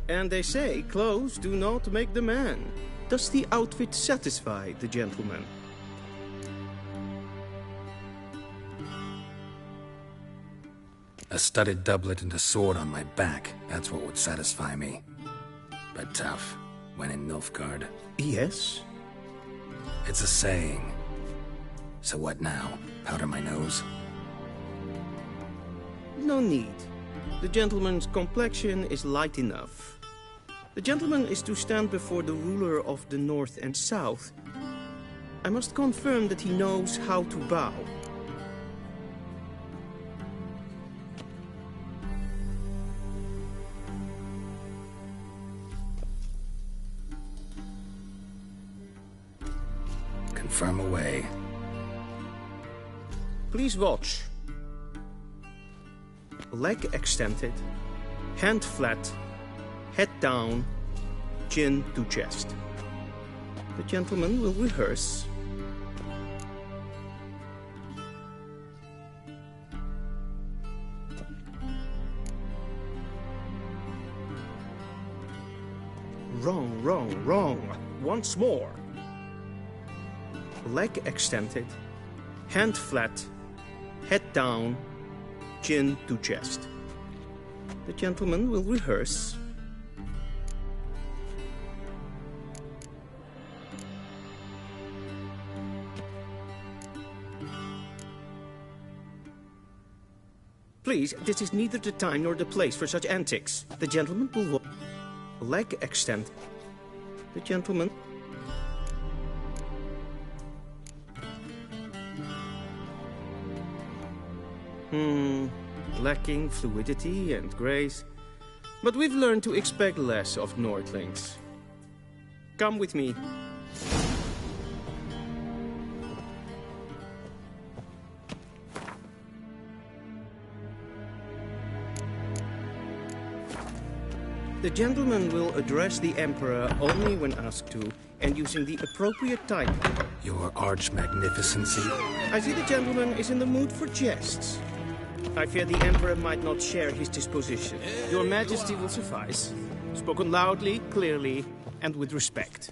And they say clothes do not make the man. Does the outfit satisfy the gentleman? A studded doublet and a sword on my back, that's what would satisfy me. But tough, when in Nilfgaard. Yes? It's a saying. So what now? Powder my nose? No need. The gentleman's complexion is light enough. The gentleman is to stand before the ruler of the North and South. I must confirm that he knows how to bow. Confirm away. Please watch. Leg extended, hand flat, head down, chin to chest. The gentleman will rehearse. Wrong, wrong, wrong. Once more. Leg extended, hand flat, head down, chin to chest. The gentleman will rehearse. Please, this is neither the time nor the place for such antics. The gentleman will walk. Leg extend. The gentleman... lacking fluidity and grace. But we've learned to expect less of Nordlings. Come with me. The gentleman will address the Emperor only when asked to, and using the appropriate title. Your Arch-Magnificency. I see the gentleman is in the mood for jests. I fear the Emperor might not share his disposition. Your Majesty will suffice. Spoken loudly, clearly, and with respect.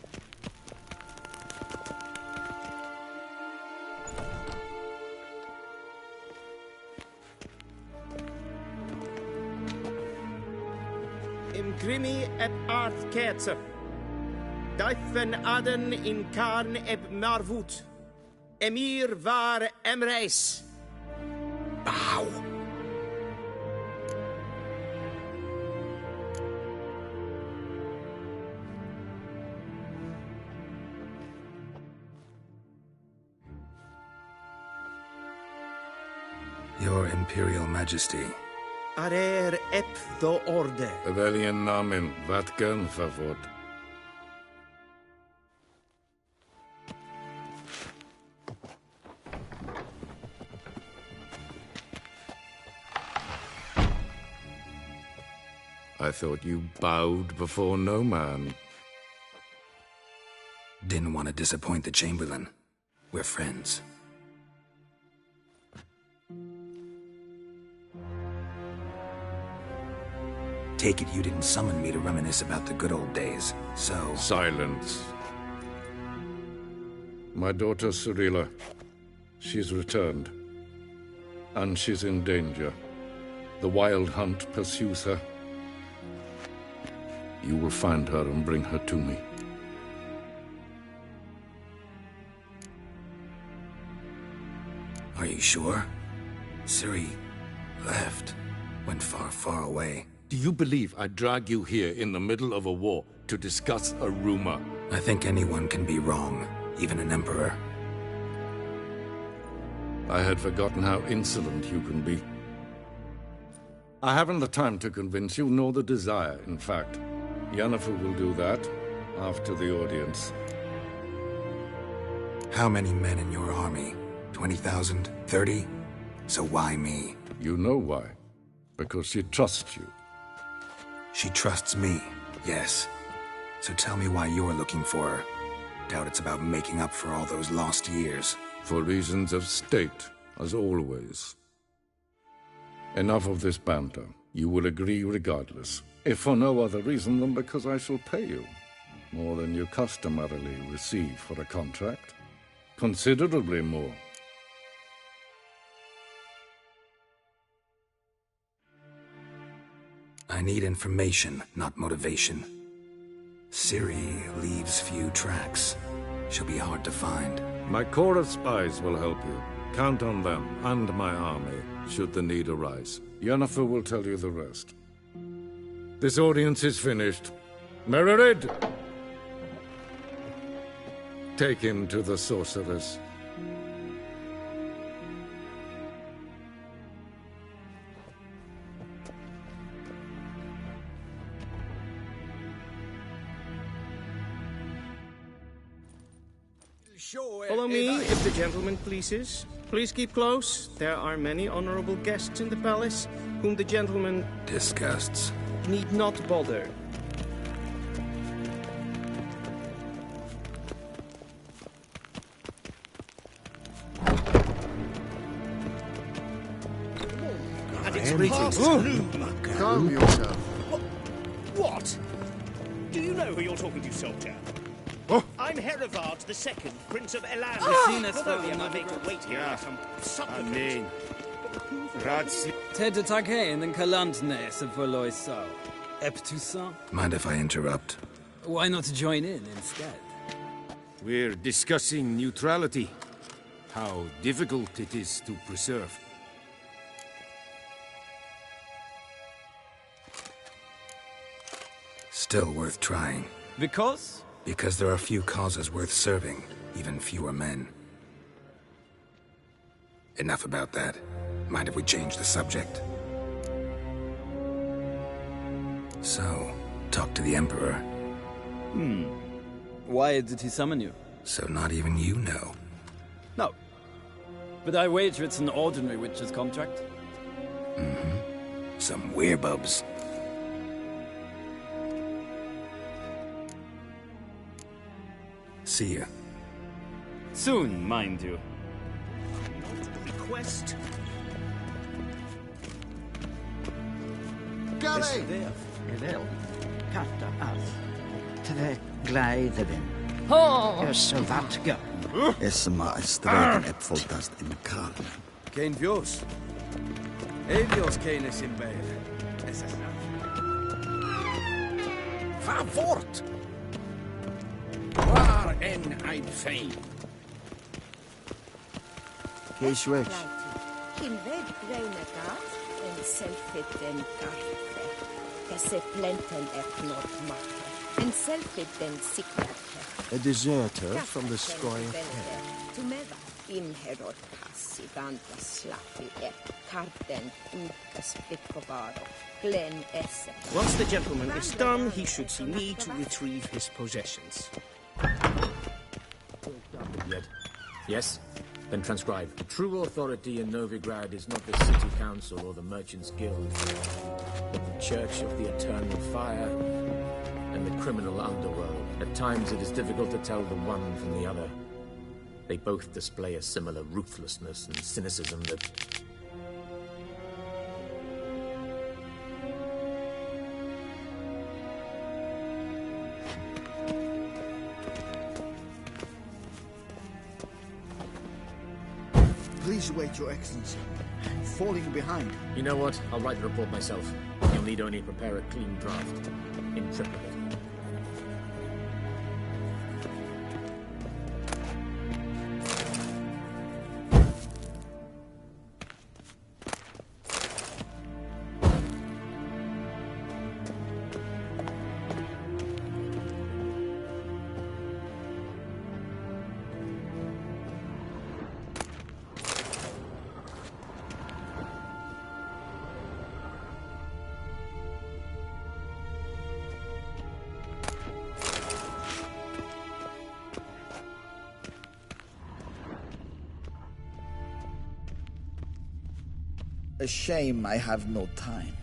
Imgrimi et art ketzer. Daifen aden in karn eb marvut. Emir var emreis. Bow. Your Imperial Majesty. Arer ep do orde. Väljen namen, vatkan favor. I thought you bowed before no man. Didn't want to disappoint the Chamberlain. We're friends. Take it you didn't summon me to reminisce about the good old days, so... Silence. My daughter Cirilla, she's returned. And she's in danger. The Wild Hunt pursues her. You will find her and bring her to me. Are you sure? Ciri left. Went far, far away. Do you believe I drag you here in the middle of a war to discuss a rumor? I think anyone can be wrong, even an emperor. I had forgotten how insolent you can be. I haven't the time to convince you, nor the desire, in fact. Yennefer will do that after the audience. How many men in your army? 20,000? 30? So why me? You know why. Because she trusts you. She trusts me, yes. So tell me why you're looking for her. Doubt it's about making up for all those lost years. For reasons of state, as always. Enough of this banter. You will agree regardless. If for no other reason than because I shall pay you. More than you customarily receive for a contract. Considerably more. I need information, not motivation. Ciri leaves few tracks. She'll be hard to find. My corps of spies will help you. Count on them, and my army, should the need arise. Yennefer will tell you the rest. This audience is finished. Mererid! Take him to the sorceress. Follow me, if the gentleman pleases. Please keep close. There are many honorable guests in the palace, whom the gentleman... disgusts. ...need not bother. And it's greetings. Calm yourself. What? Do you know who you're talking to, soldier? I'm Herivard II, Prince of Elan. I make a wait here like some supplicant. Ted Taghain and Kalantnes of Voloiso. Eptusa? Mind if I interrupt? Why not join in instead? We're discussing neutrality. How difficult it is to preserve. Still worth trying. Because? Because there are few causes worth serving, even fewer men. Enough about that. Mind if we change the subject? So, talk to the Emperor. Why did he summon you? So not even you know. No. But I wager it's an ordinary witch's contract. Mm-hmm. Some werebubs. See ya. Soon, mind you. Request. Gary! Wel, katta af. Tre gleideren. Så vattga. Esma streken epfoltast in kalmen. Geen Vios. Evios kenes in beide. Van voort! Waar en ein fijn. Kees weg. In ved grønne gat, en selvfitten garfe. Disse plenten knordmakke, en selvfitten sikkerte. A deserter from the Scoil Head. Tumeva imherod kassi ganta slapi karten ukas fitkovaro glen esse. Once the gentleman is done, he should see me to retrieve his possessions. Yet. Yes? Then transcribe. The true authority in Novigrad is not the city council or the merchants' guild, but the Church of the Eternal Fire and the criminal underworld. At times it is difficult to tell the one from the other. They both display a similar ruthlessness and cynicism that... Please wait, Your Excellency. Falling behind. You know what? I'll write the report myself. You'll need only prepare a clean draft. In triplicate. A shame I have no time.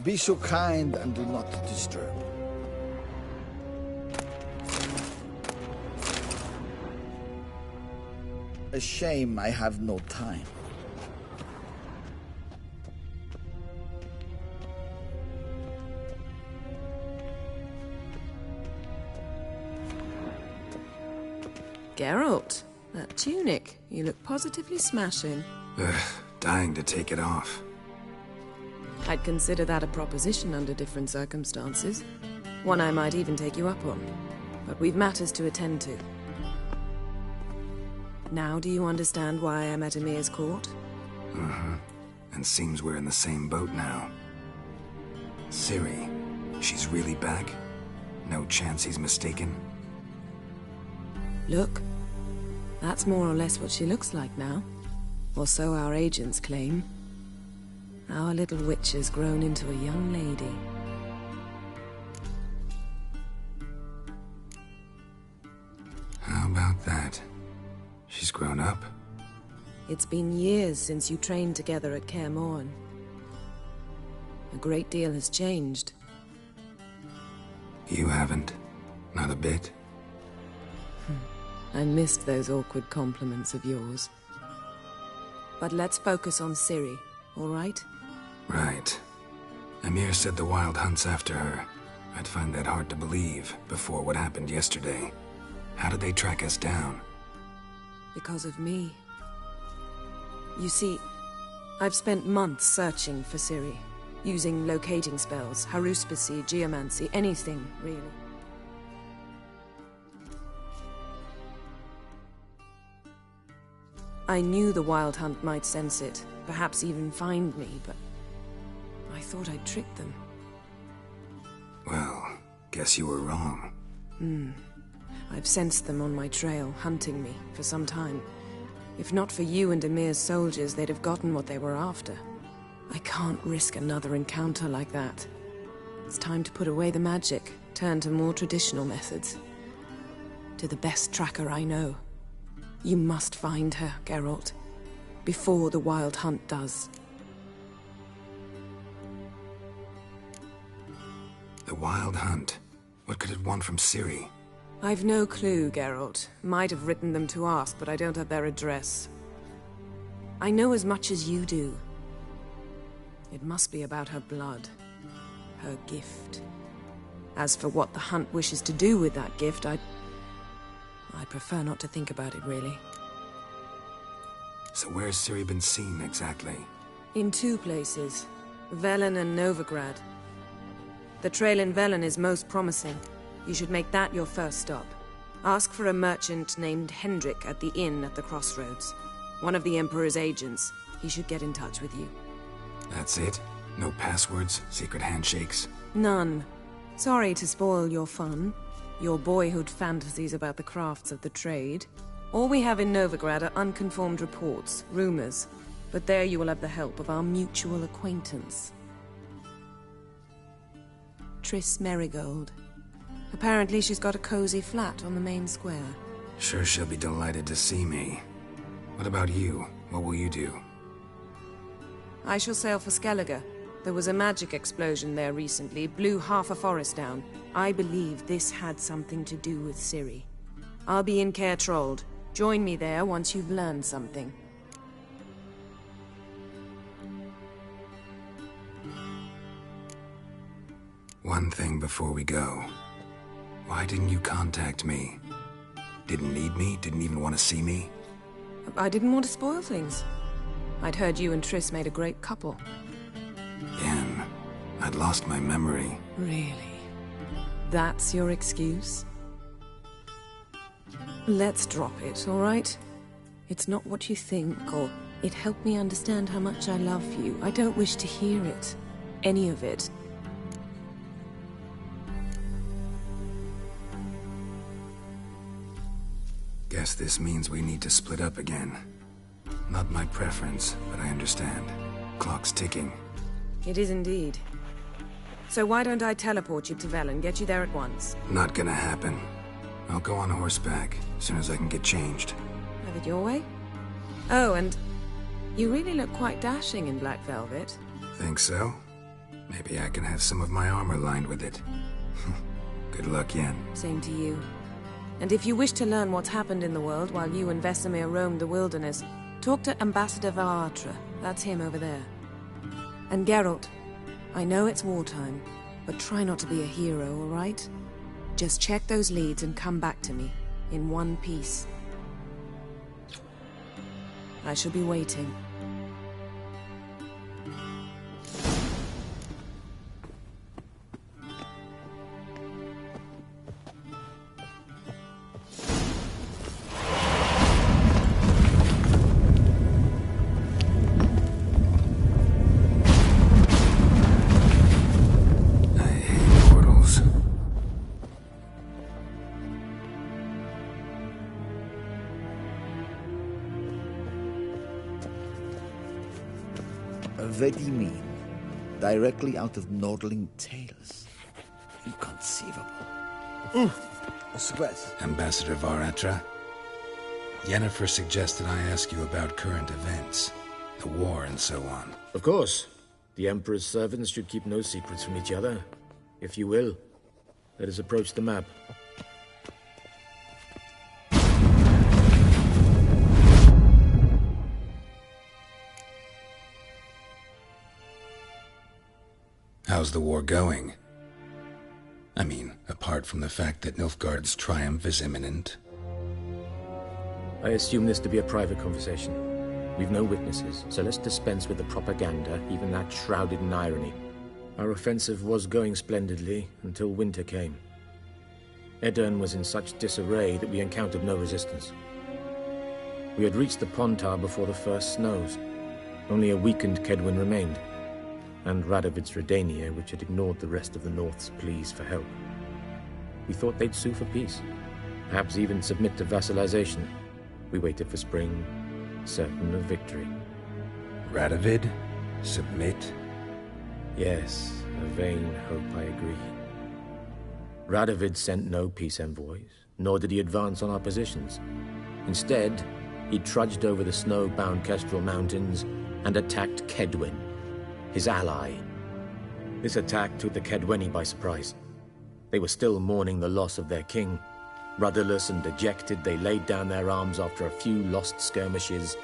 Be so kind and do not disturb. A shame I have no time. Geralt, that tunic. You look positively smashing. Ugh, dying to take it off. I'd consider that a proposition under different circumstances. One I might even take you up on. But we've matters to attend to. Now do you understand why I'm at Emir's court? Uh-huh. And seems we're in the same boat now. Ciri, she's really back? No chance he's mistaken? Look, that's more or less what she looks like now. Or so our agents claim. Our little witch has grown into a young lady. How about that? She's grown up? It's been years since you trained together at Kaer Morhen. A great deal has changed. You haven't? Not a bit? I missed those awkward compliments of yours. But let's focus on Ciri, all right? Right. Emir said the Wild Hunt's after her. I'd find that hard to believe before what happened yesterday. How did they track us down? Because of me. You see, I've spent months searching for Ciri, using locating spells, haruspicy, geomancy, anything, really. I knew the Wild Hunt might sense it, perhaps even find me, but I thought I'd tricked them. Well, guess you were wrong. I've sensed them on my trail, hunting me, for some time. If not for you and Emir's soldiers, they'd have gotten what they were after. I can't risk another encounter like that. It's time to put away the magic, turn to more traditional methods. To the best tracker I know. You must find her, Geralt. Before the Wild Hunt does. The Wild Hunt? What could it want from Ciri? I've no clue, Geralt. Might have written them to ask, but I don't have their address. I know as much as you do. It must be about her blood. Her gift. As for what the Hunt wishes to do with that gift, I'd prefer not to think about it, really. So where's Ciri been seen, exactly? In two places. Velen and Novigrad. The trail in Velen is most promising. You should make that your first stop. Ask for a merchant named Hendrik at the inn at the crossroads. One of the Emperor's agents. He should get in touch with you. That's it? No passwords, secret handshakes? None. Sorry to spoil your fun. Your boyhood fantasies about the crafts of the trade. All we have in Novigrad are unconfirmed reports, rumors. But there you will have the help of our mutual acquaintance. Triss Merigold. Apparently she's got a cozy flat on the main square. Sure she'll be delighted to see me. What about you? What will you do? I shall sail for Skellige. There was a magic explosion there recently, blew half a forest down. I believe this had something to do with Ciri. I'll be in Caer Trold. Join me there once you've learned something. One thing before we go. Why didn't you contact me? Didn't need me? Didn't even want to see me? I didn't want to spoil things. I'd heard you and Triss made a great couple. Yen, I'd lost my memory. Really? That's your excuse? Let's drop it, all right? It's not what you think, or it helped me understand how much I love you. I don't wish to hear it. Any of it. Guess this means we need to split up again. Not my preference, but I understand. Clock's ticking. It is indeed. So why don't I teleport you to Velen, get you there at once? Not gonna happen. I'll go on horseback, as soon as I can get changed. Have it your way? Oh, and you really look quite dashing in black velvet. Think so? Maybe I can have some of my armor lined with it. Good luck, Yen. Same to you. And if you wish to learn what's happened in the world while you and Vesemir roamed the wilderness, talk to Ambassador Varatra. That's him over there. And Geralt, I know it's wartime, but try not to be a hero, all right? Just check those leads and come back to me, in one piece. I shall be waiting. Vedimir, directly out of Nordling tales. Inconceivable. Express. Ambassador Varatra, Yennefer suggested I ask you about current events, the war and so on. Of course. The Emperor's servants should keep no secrets from each other. If you will, let us approach the map. How's the war going? I mean, apart from the fact that Nilfgaard's triumph is imminent. I assume this to be a private conversation. We've no witnesses, so let's dispense with the propaganda, even that shrouded in irony. Our offensive was going splendidly until winter came. Edirn was in such disarray that we encountered no resistance. We had reached the Pontar before the first snows. Only a weakened Kedwin remained, and Radovid's Redania, which had ignored the rest of the North's pleas for help. We thought they'd sue for peace, perhaps even submit to vassalization. We waited for spring, certain of victory. Radovid? Submit? Yes, a vain hope, I agree. Radovid sent no peace envoys, nor did he advance on our positions. Instead, he trudged over the snow-bound Kestrel Mountains and attacked Kedwin, his ally. This attack took the Kedweni by surprise. They were still mourning the loss of their king. Rudderless and dejected, they laid down their arms after a few lost skirmishes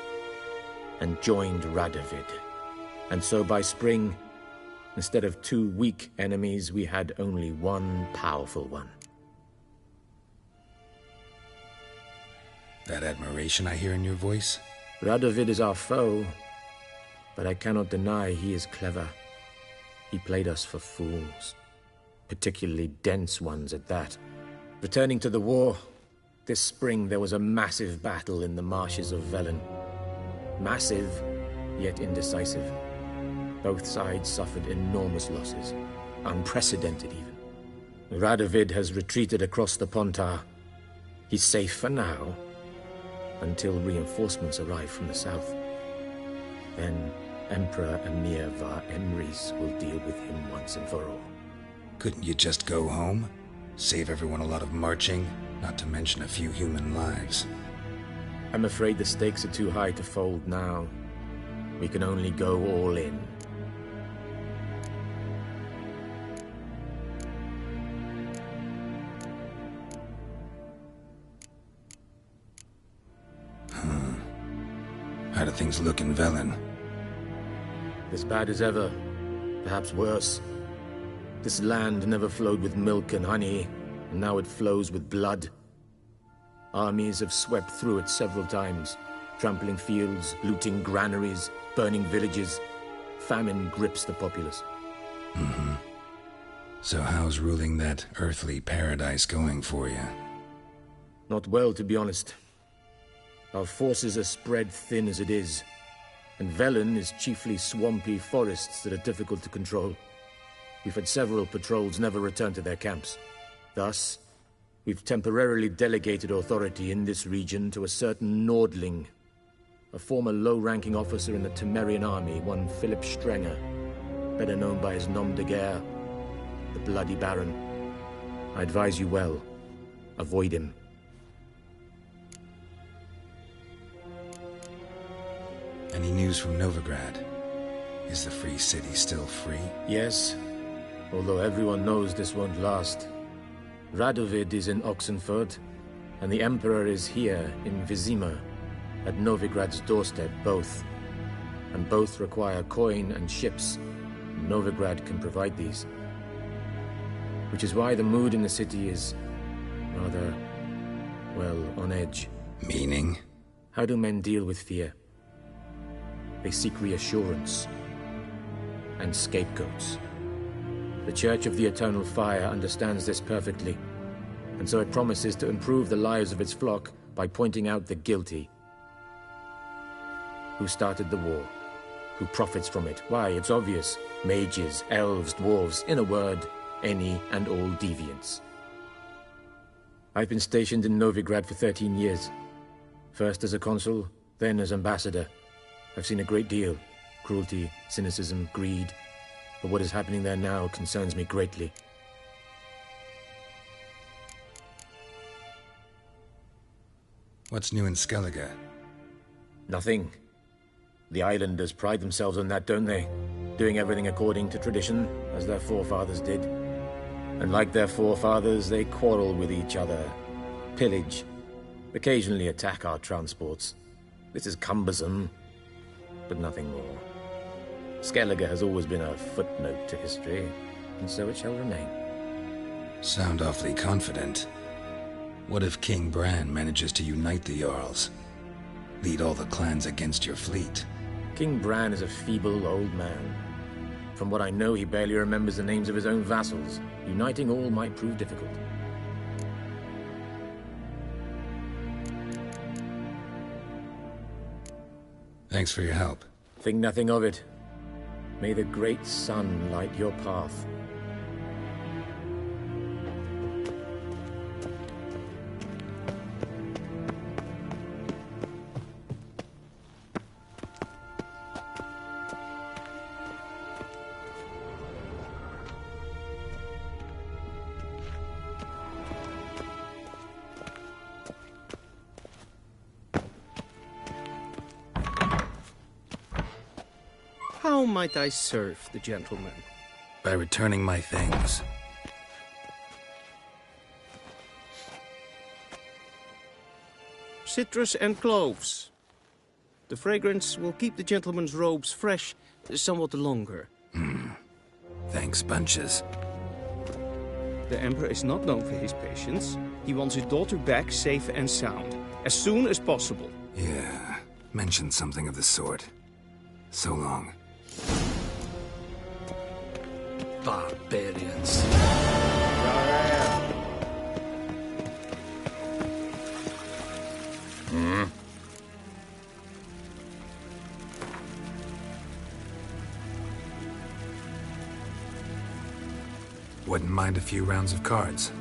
and joined Radovid. And so by spring, instead of two weak enemies, we had only one powerful one. That admiration I hear in your voice? Radovid is our foe, but I cannot deny he is clever. He played us for fools, particularly dense ones at that. Returning to the war, This spring there was a massive battle in the marshes of Velen. Massive, yet indecisive. Both sides suffered enormous losses. Unprecedented, even. Radovid has retreated across the Pontar. He's safe for now, until reinforcements arrive from the south. Then Emperor Emir var Emrys will deal with him once and for all. Couldn't you just go home? Save everyone a lot of marching, not to mention a few human lives. I'm afraid the stakes are too high to fold now. We can only go all in. How do things look in Velen? As bad as ever. Perhaps worse. This land never flowed with milk and honey, and now it flows with blood. Armies have swept through it several times, trampling fields, looting granaries, burning villages. Famine grips the populace. So how's ruling that earthly paradise going for you? Not well, to be honest. Our forces are spread thin as it is, and Velen is chiefly swampy forests that are difficult to control. We've had several patrols never return to their camps. Thus, we've temporarily delegated authority in this region to a certain Nordling, a former low-ranking officer in the Temerian army, one Philip Strenger, better known by his nom de guerre, the Bloody Baron. I advise you well. Avoid him. Any news from Novigrad? Is the Free City still free? Yes, although everyone knows this won't last. Radovid is in Oxenford, and the Emperor is here in Vizima, at Novigrad's doorstep, both. And both require coin and ships. Novigrad can provide these. Which is why the mood in the city is rather, well, on edge. Meaning? How do men deal with fear? They seek reassurance and scapegoats. The Church of the Eternal Fire understands this perfectly, and so it promises to improve the lives of its flock by pointing out the guilty. Who started the war? Who profits from it? Why, it's obvious. Mages, elves, dwarves, in a word, any and all deviants. I've been stationed in Novigrad for 13 years. First as a consul, then as ambassador. I've seen a great deal. Cruelty, cynicism, greed. But what is happening there now concerns me greatly. What's new in Skellige? Nothing. The islanders pride themselves on that, don't they? Doing everything according to tradition, as their forefathers did. And like their forefathers, they quarrel with each other, pillage, occasionally attack our transports. This is cumbersome, but nothing more. Skellige has always been a footnote to history, and so it shall remain. Sound awfully confident. What if King Bran manages to unite the Jarls? Lead all the clans against your fleet? King Bran is a feeble old man. From what I know, he barely remembers the names of his own vassals. Uniting all might prove difficult. Thanks for your help. Think nothing of it. May the great sun light your path. How might I serve the gentleman? By returning my things. Citrus and cloves. The fragrance will keep the gentleman's robes fresh somewhat longer. Thanks, bunches. The Emperor is not known for his patience. He wants his daughter back safe and sound, as soon as possible. Yeah, mentioned something of the sort. So long. Barbarians. Wouldn't mind a few rounds of cards.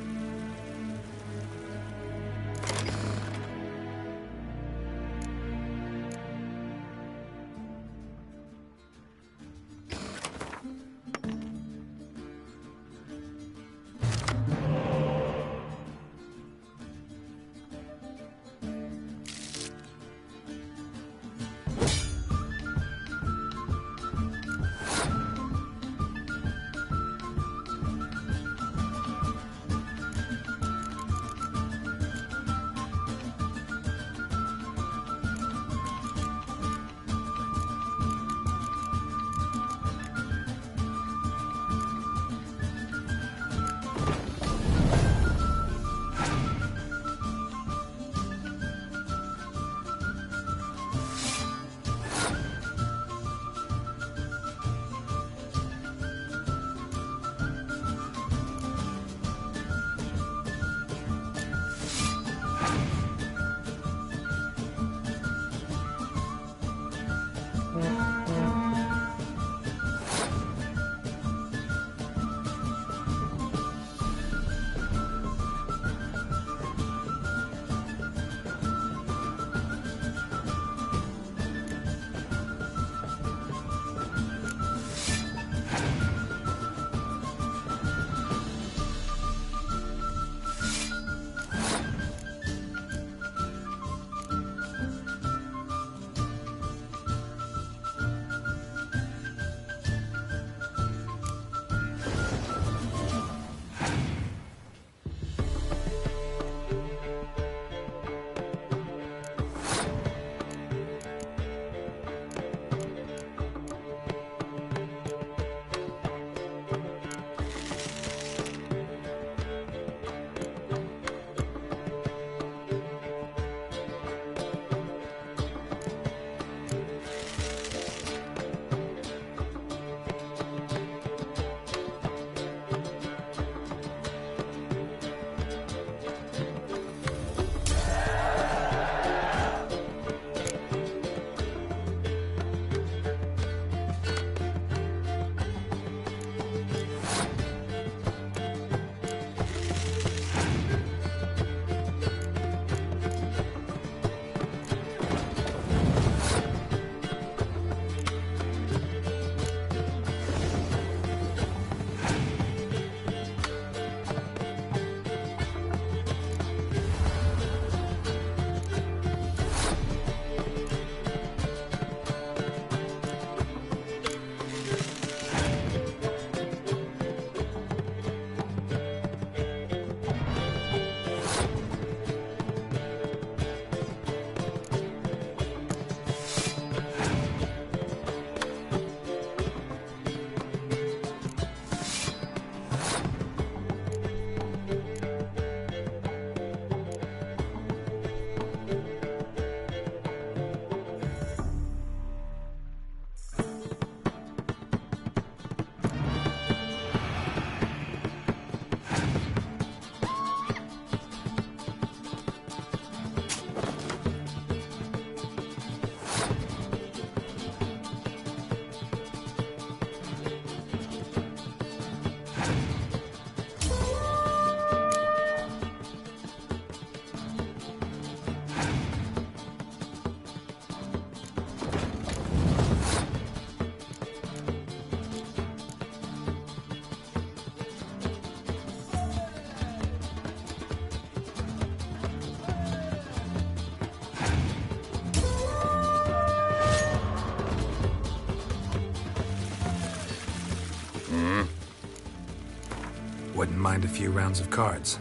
Wouldn't mind a few rounds of cards.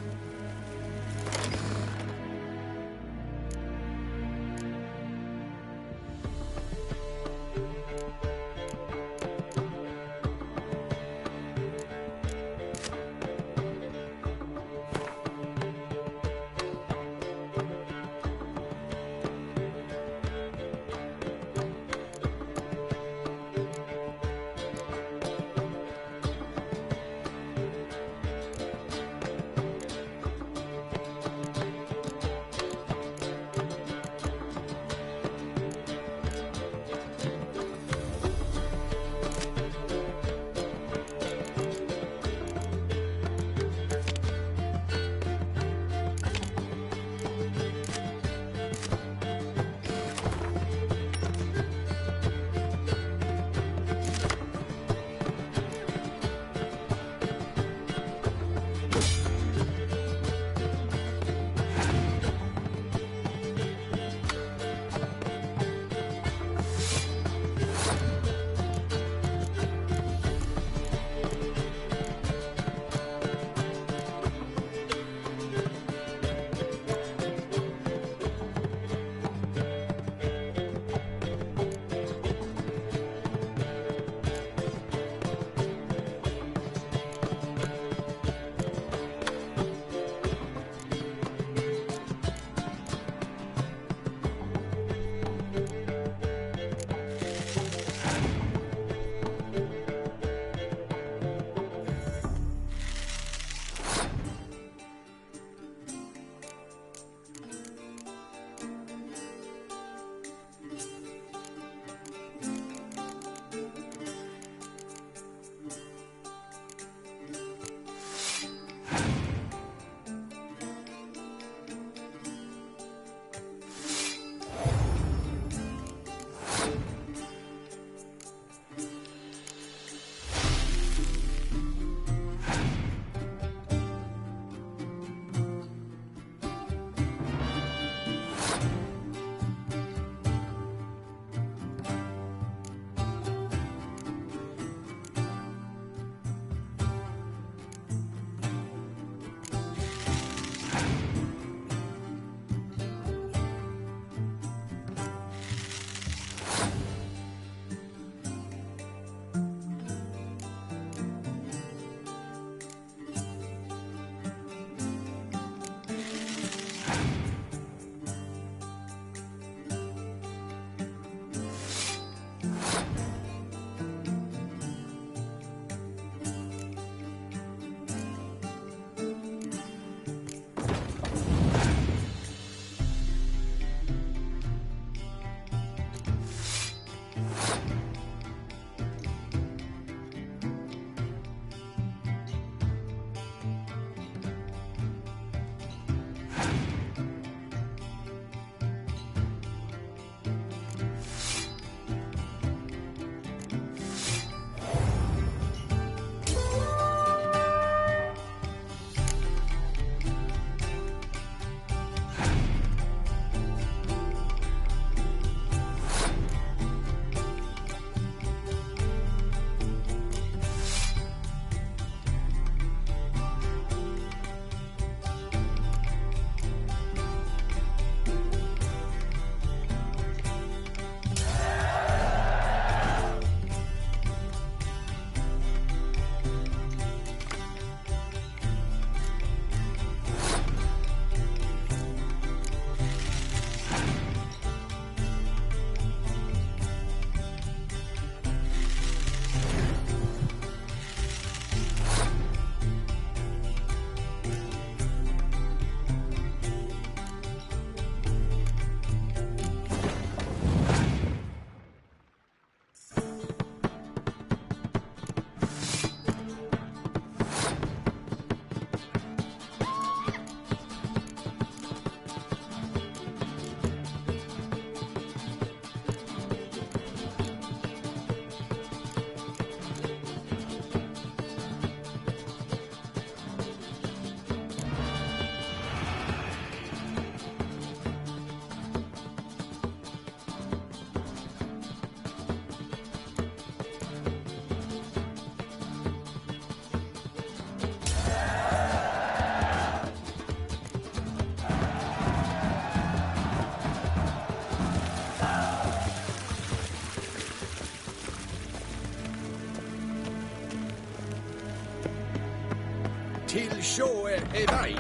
till show et veille.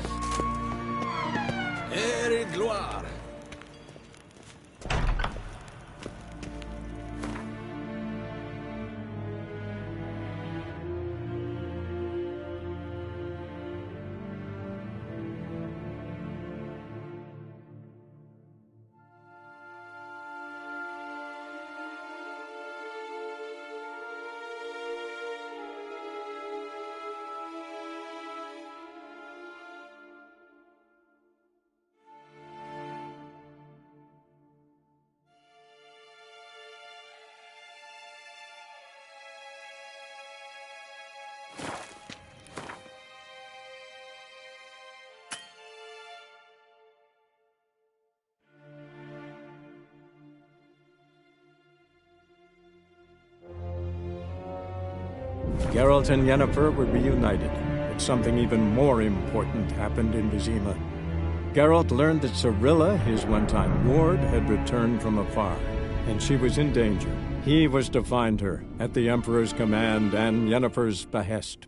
Et gloire. Geralt and Yennefer were reunited, but something even more important happened in Vizima. Geralt learned that Cirilla, his one-time ward, had returned from afar, and she was in danger. He was to find her, at the Emperor's command and Yennefer's behest.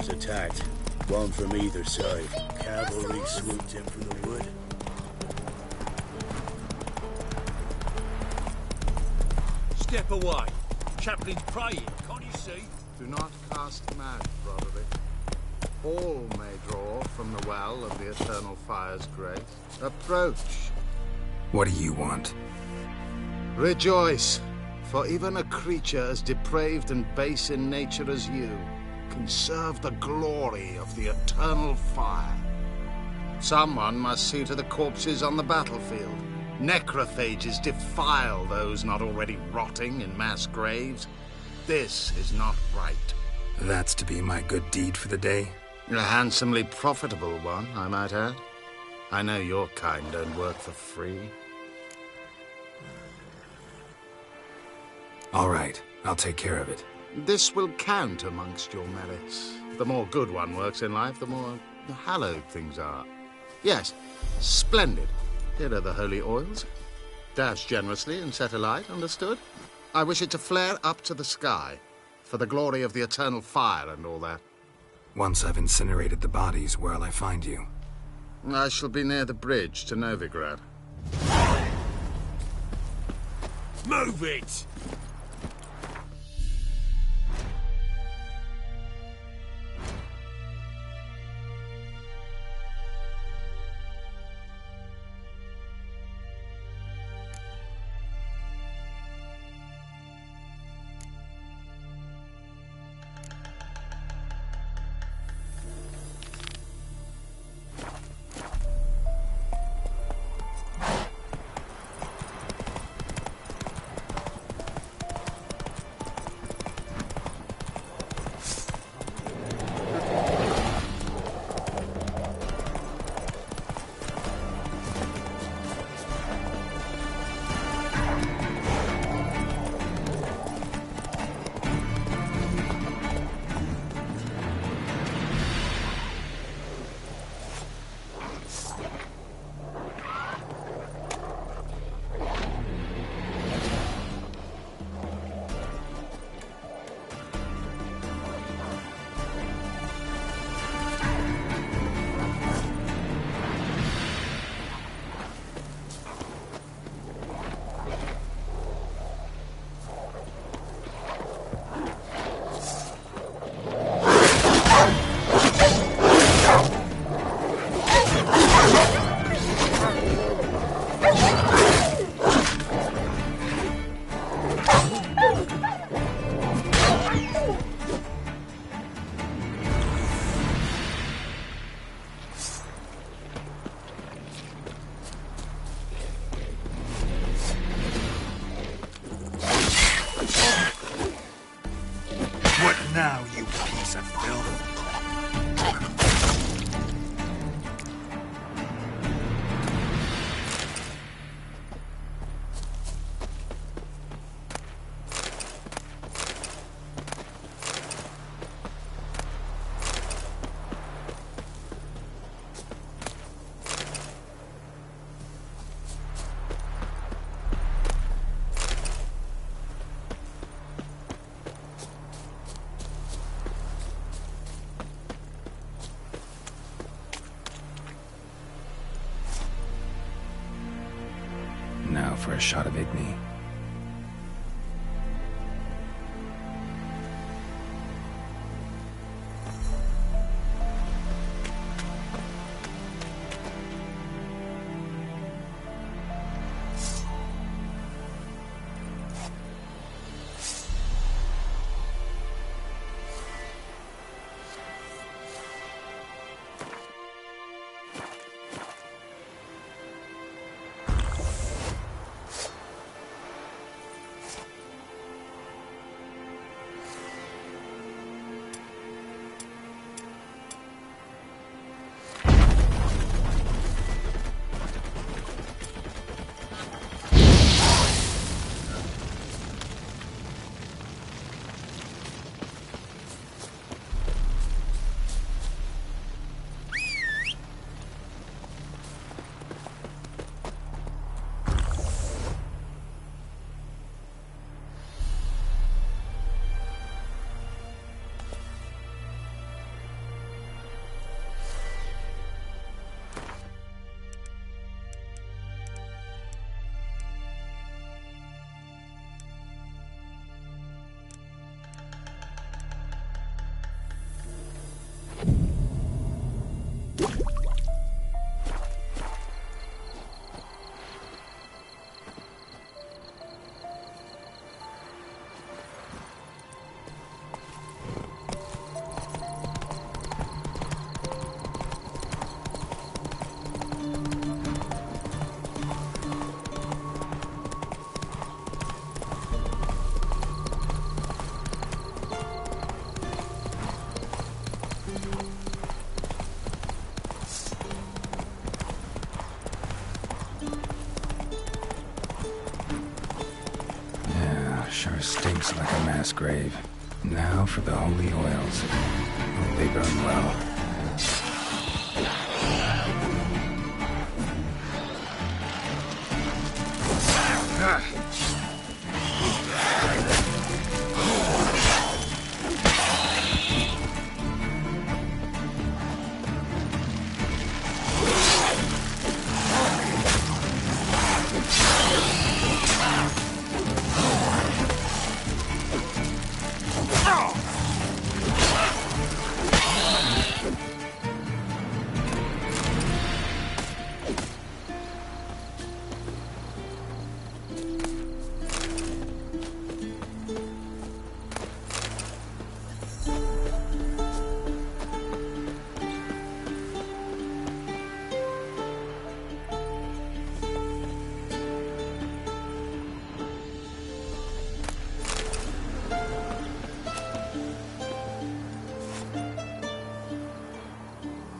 Attacked. One from either side. Cavalry swooped in from the wood. Step away. Chaplain's praying, can't you see? Do not cast mad, Broderick. All may draw from the well of the Eternal Fire's grace. Approach. What do you want? Rejoice, for even a creature as depraved and base in nature as you can serve the glory of the Eternal Fire. Someone must see to the corpses on the battlefield. Necrophages defile those not already rotting in mass graves. This is not right. That's to be my good deed for the day? A handsomely profitable one, I might add. I know your kind don't work for free. All right, I'll take care of it. This will count amongst your merits. The more good one works in life, the more hallowed things are. Yes, splendid. Here are the holy oils. Dash generously and set alight, understood? I wish it to flare up to the sky, for the glory of the Eternal Fire and all that. Once I've incinerated the bodies, where'll I find you? I shall be near the bridge to Novigrad. Move it! for a shot of Igni. Sure stinks like a mass grave. Now for the holy oils. Hope they burn well.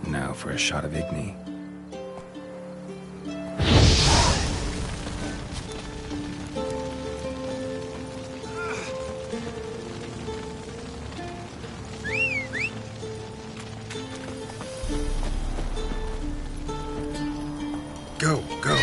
Now for a shot of Igni. Go, go.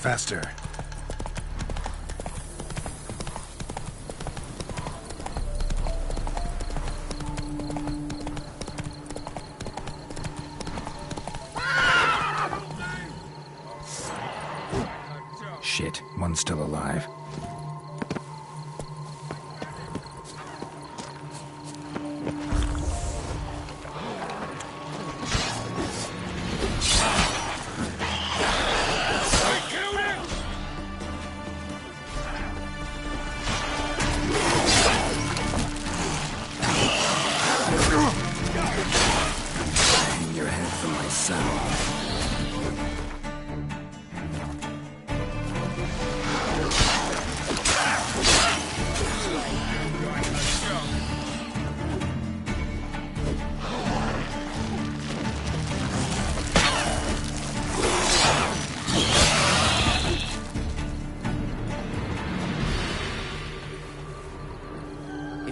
Faster. Shit, one's still alive.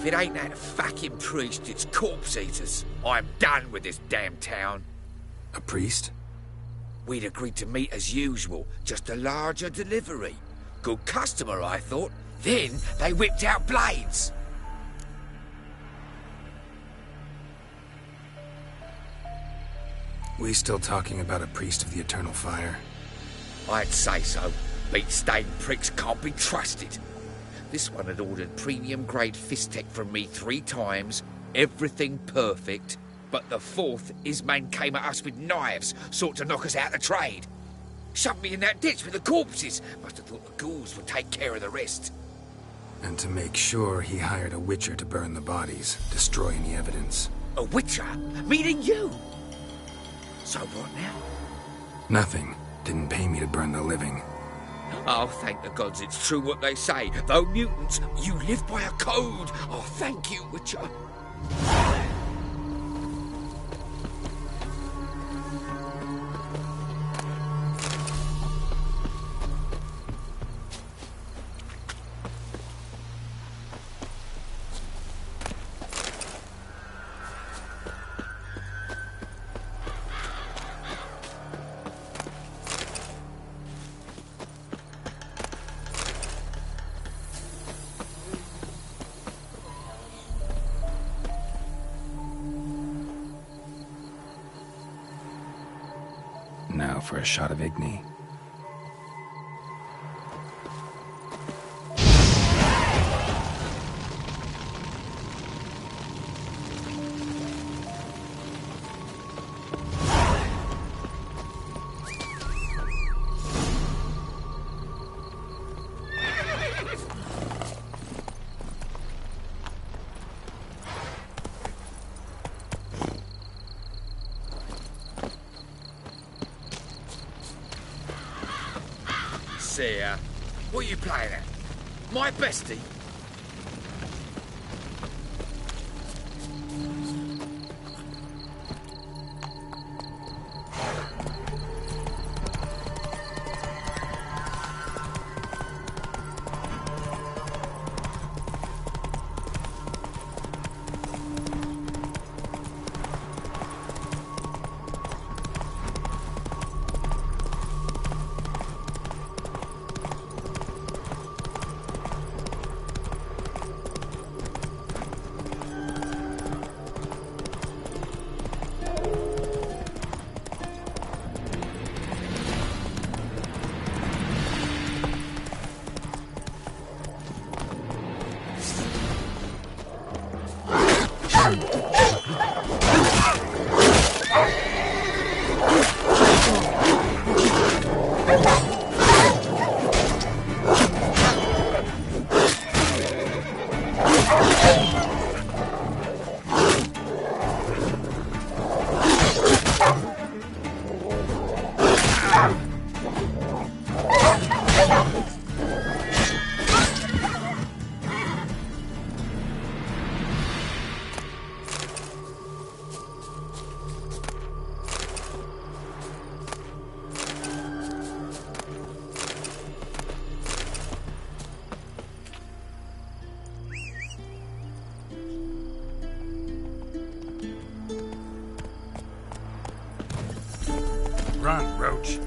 If it ain't that fucking priest, it's corpse eaters. I'm done with this damn town. A priest? We'd agreed to meet as usual, just a larger delivery. Good customer, I thought. Then they whipped out blades. We still talking about a priest of the Eternal Fire? I'd say so. Beat-stained pricks can't be trusted. This one had ordered premium-grade fist-tech from me 3 times, everything perfect, but the 4th, his man came at us with knives, sought to knock us out of trade. Shoved me in that ditch with the corpses. Must have thought the ghouls would take care of the rest. And to make sure, he hired a witcher to burn the bodies, destroy any evidence. A witcher? Meaning you? So what now? Nothing. Didn't pay me to burn the living. Oh, thank the gods it's true what they say. Though mutants, you live by a code. Oh, thank you, Witcher. Now for a shot of Igni. Here. What are you playing at? My bestie? Run, Roach.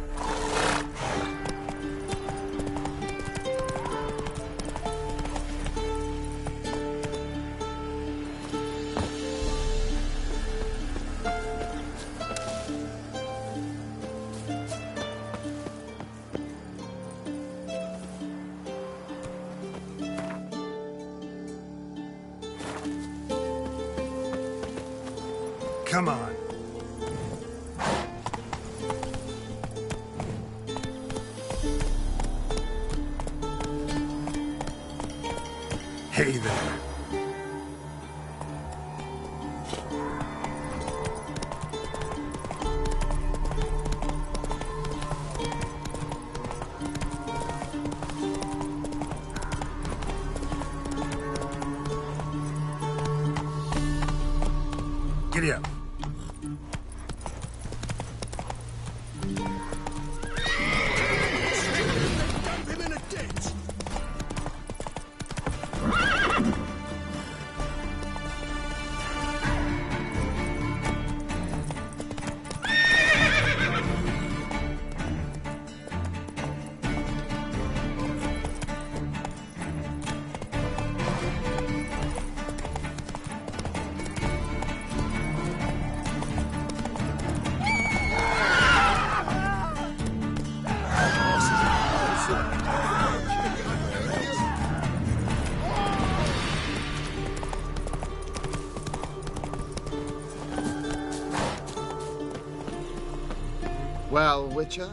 Come on. Hey there. Giddy up. Well, Witcher,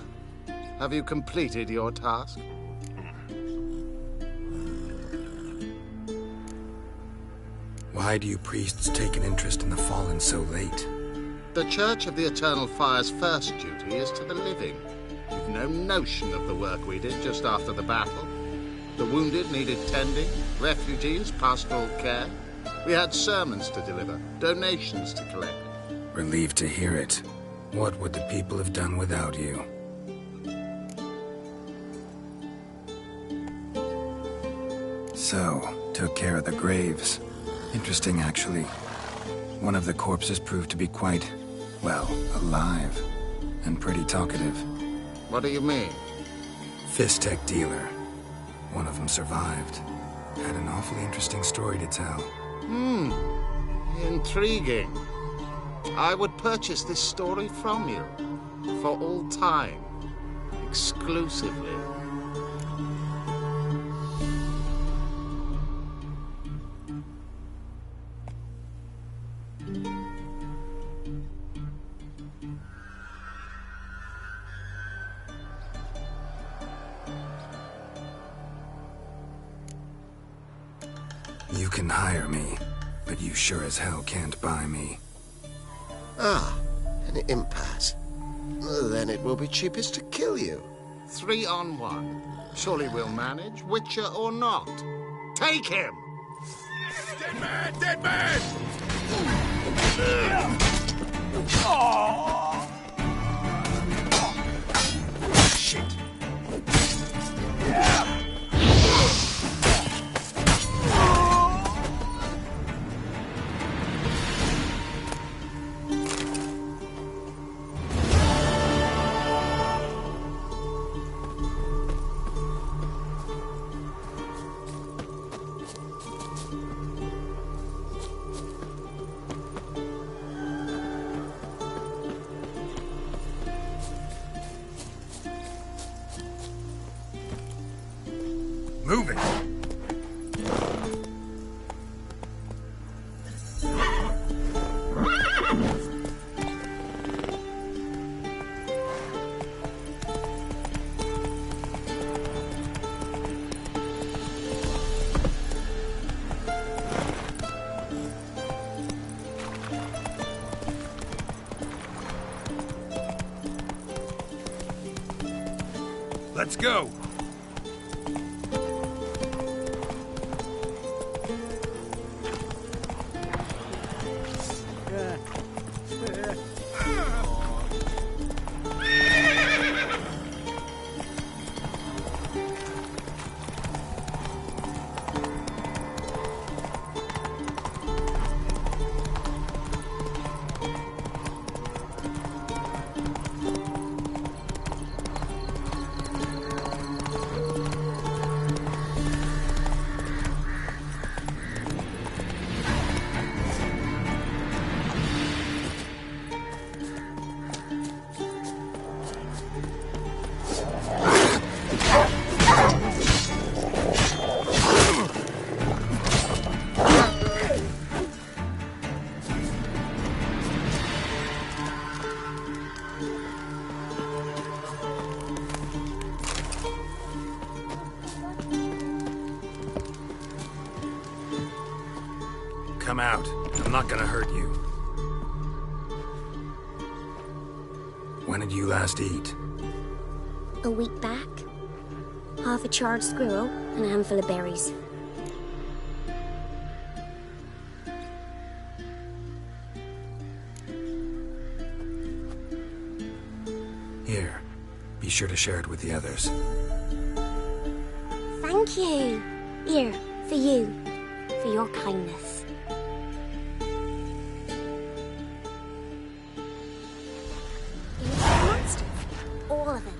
have you completed your task? Why do you priests take an interest in the fallen so late? The Church of the Eternal Fire's first duty is to the living. You've no notion of the work we did just after the battle. The wounded needed tending, refugees, pastoral care. We had sermons to deliver, donations to collect. Relieved to hear it. What would the people have done without you? So, took care of the graves. Interesting, actually. One of the corpses proved to be quite, well, alive. And pretty talkative. What do you mean? Fistech dealer. One of them survived. Had an awfully interesting story to tell. Intriguing. I would purchase this story from you. For all time. Exclusively. You can hire me, but you sure as hell can't buy me. Ah, an impasse. Then it will be cheapest to kill you. 3 on 1. Surely we'll manage, Witcher or not. Take him! Dead man! Dead man! Shit. Move it! Let's go! Come out. I'm not gonna hurt you. When did you last eat? A week back. Half a charred squirrel and a handful of berries. Here. Be sure to share it with the others. Thank you. Here, for you. For your kindness. All of them.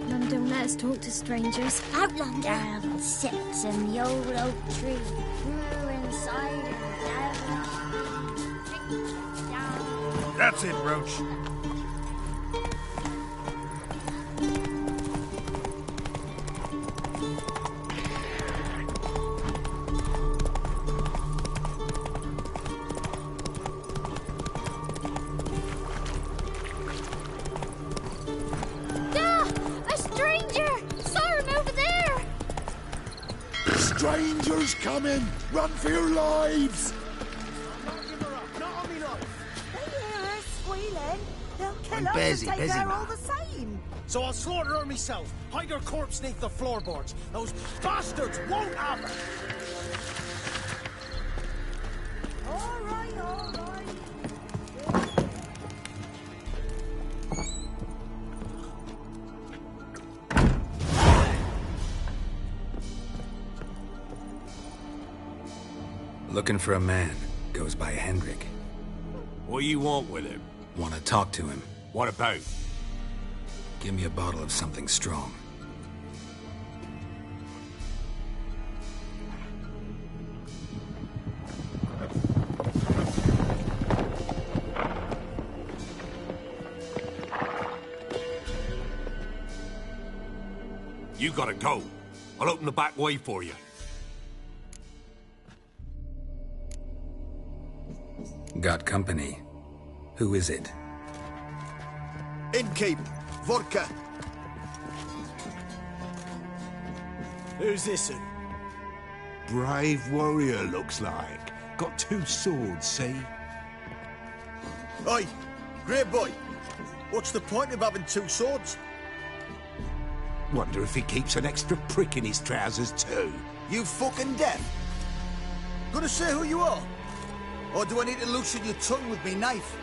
Mum don't let us talk to strangers. Outlander. Devil sits in the old oak tree. Grew inside her. That's it, Roach. Soldiers coming! Run for your lives! Not on me life. They hear her squealing. They'll kill I'm us busy, and take busy, her man. all the same. So I'll slaughter her myself. Hide her corpse neath the floorboards. Those bastards won't have her. All right, all right. Looking for a man. Goes by Hendrik. What do you want with him? Want to talk to him. What about? Give me a bottle of something strong. You gotta go. I'll open the back way for you. Got company. Who is it? Innkeep, vodka. Who's this? Brave warrior, looks like. Got 2 swords, see? Oi, great boy. What's the point of having 2 swords? Wonder if he keeps an extra prick in his trousers, too. You fucking deaf? Gonna say who you are? Or do I need to loosen your tongue with me knife?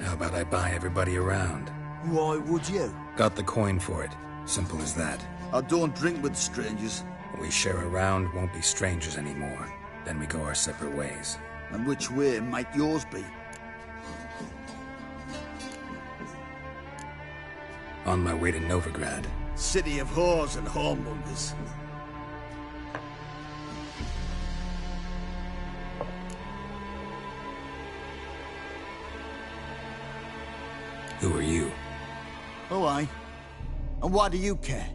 How about I buy everybody around? Why would you? Got the coin for it. Simple as that. I don't drink with strangers. We share a round, won't be strangers anymore. Then we go our separate ways. And which way might yours be? On my way to Novigrad. City of whores and whoremongers. Who are you? Oh, I. And why do you care?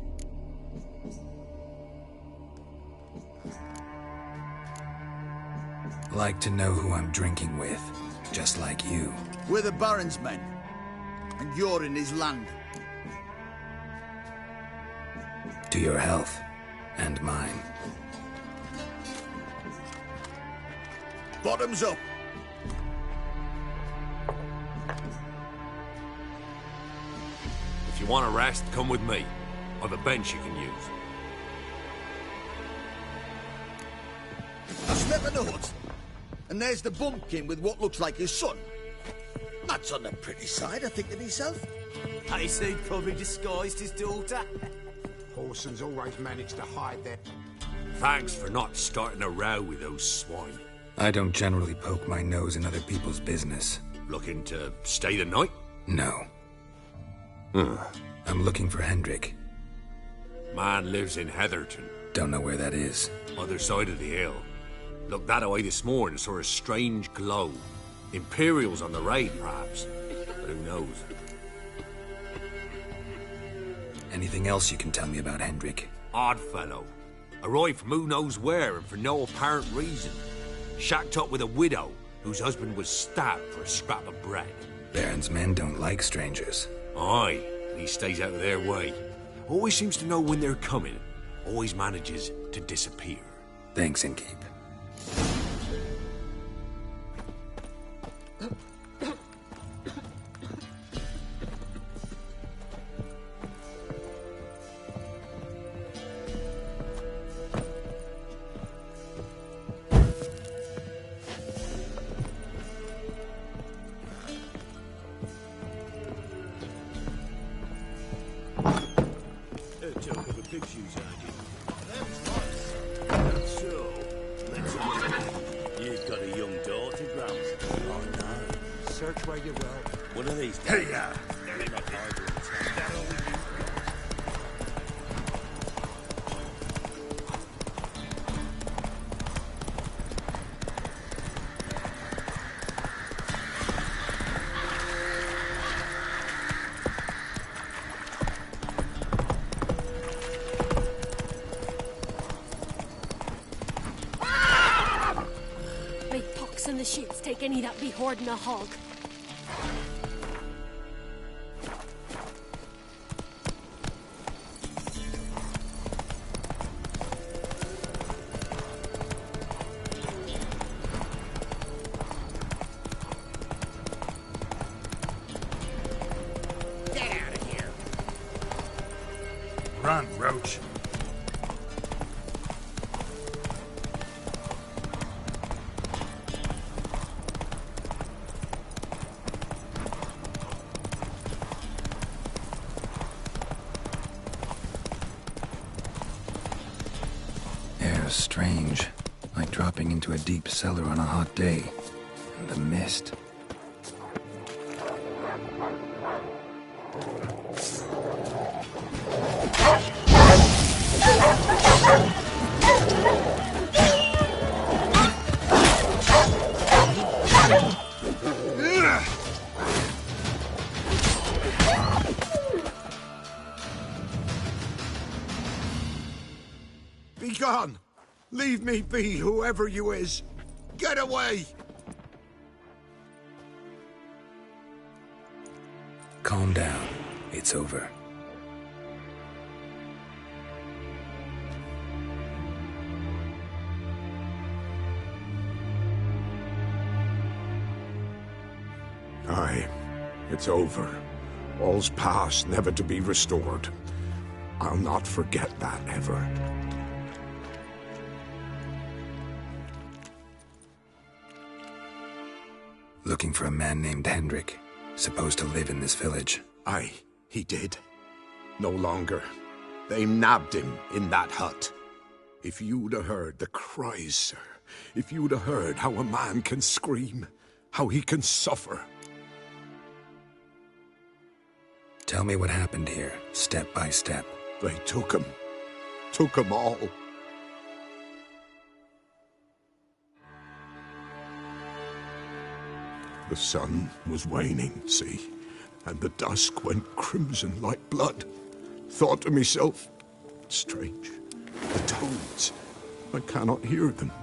Like to know who I'm drinking with. Just like you. We're the Baron's men. And you're in his land. To your health. And mine. Bottoms up. If you want a rest, come with me. I've a bench you can use. I slip a note. And there's the bumpkin with what looks like his son. That's on the pretty side, I think to myself. I say probably disguised his daughter. Horson's always managed to hide that. Thanks for not starting a row with those swine. I don't generally poke my nose in other people's business. Looking to stay the night? No. I'm looking for Hendrik. Man lives in Heatherton. Don't know where that is. Other side of the hill. Looked that away this morning, saw a strange glow. Imperials on the raid, perhaps. But who knows? Anything else you can tell me about Hendrik? Odd fellow. Arrived from who knows where and for no apparent reason. Shacked up with a widow whose husband was stabbed for a scrap of bread. Baron's men don't like strangers. Aye, he stays out of their way. Always seems to know when they're coming. Always manages to disappear. Thanks, Innkeep. And the shits take any that be hoarding a hog. Run, Roach. Air's strange, like dropping into a deep cellar on a hot day. And the mist. Be gone! Leave me be, whoever you is! Get away! Calm down. It's over. Aye, it's over. All's past, never to be restored. I'll not forget that ever. Looking for a man named Hendrik, supposed to live in this village. Aye, he did. No longer. They nabbed him in that hut. If you'd have heard the cries, sir, if you'd have heard how a man can scream, how he can suffer. Tell me what happened here, step by step. They took him all. The sun was waning, see, and the dusk went crimson like blood. Thought to myself, strange, the toads, I cannot hear them.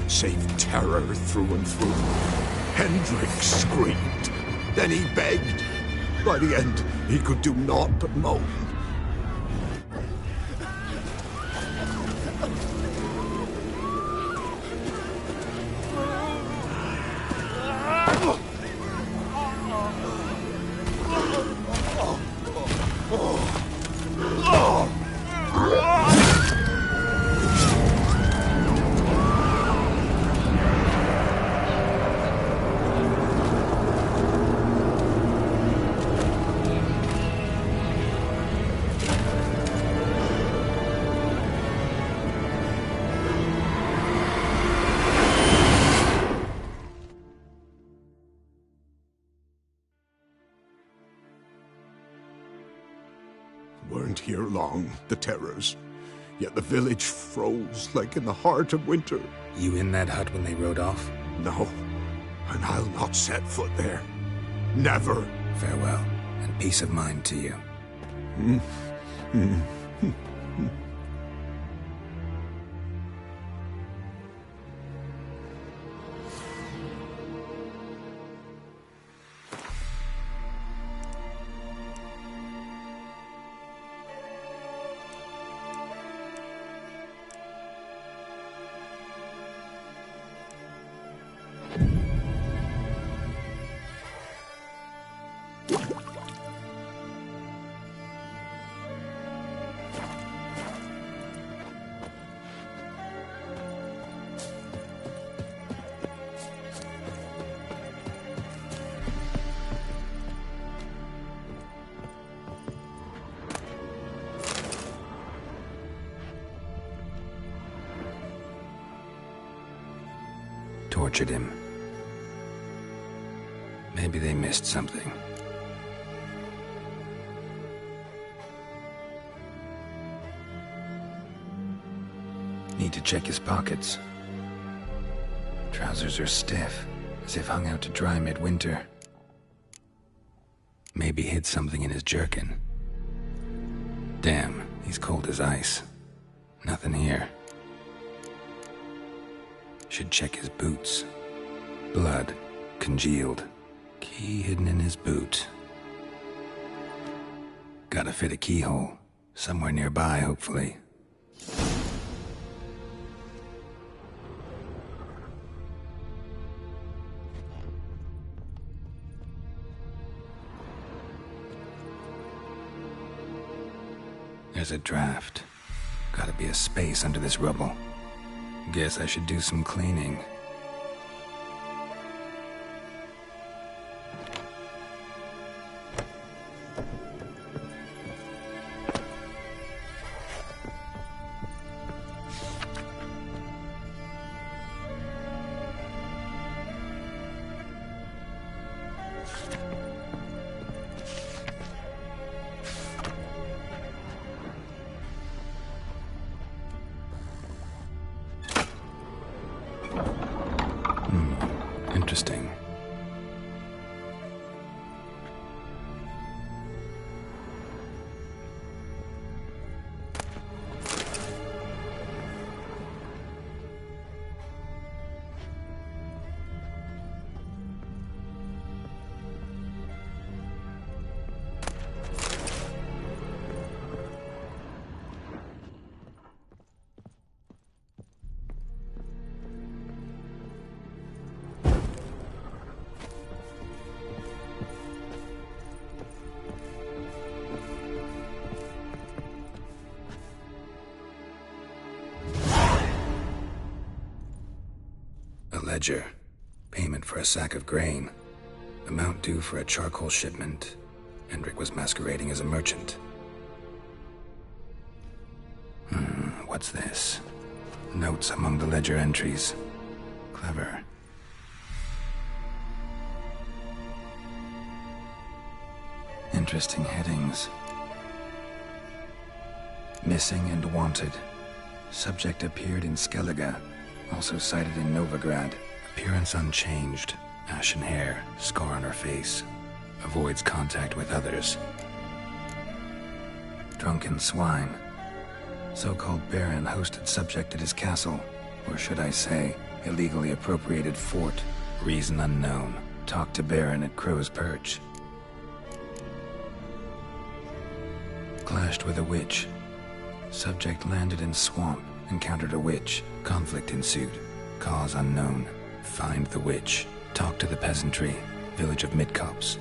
Save terror through and through. Hendrik screamed. Then he begged. By the end, he could do naught but moan. Weren't here long, the terrors. Yet the village froze like in the heart of winter. You in that hut when they rode off? No, and I'll not set foot there. Never. Farewell, and peace of mind to you. Tortured him. Maybe they missed something. Need to check his pockets. Trousers are stiff, as if hung out to dry midwinter. Maybe hid something in his jerkin. Damn, he's cold as ice. Nothing here. Should check his boots. Blood, congealed. Key hidden in his boot. Gotta fit a keyhole. Somewhere nearby, hopefully. There's a draft. Gotta be a space under this rubble. Guess I should do some cleaning. Interesting. Ledger. Payment for a sack of grain. Amount due for a charcoal shipment. Hendrik was masquerading as a merchant. What's this? Notes among the ledger entries. Clever. Interesting headings. Missing and wanted. Subject appeared in Skellige. Also sighted in Novigrad. Appearance unchanged. Ashen hair, scar on her face. Avoids contact with others. Drunken swine. So-called Baron hosted subject at his castle. Or should I say, illegally appropriated fort. Reason unknown. Talked to Baron at Crow's Perch. Clashed with a witch. Subject landed in swamp. Encountered a witch. Conflict ensued. Cause unknown. Find the witch. Talk to the peasantry. Village of Midcopse.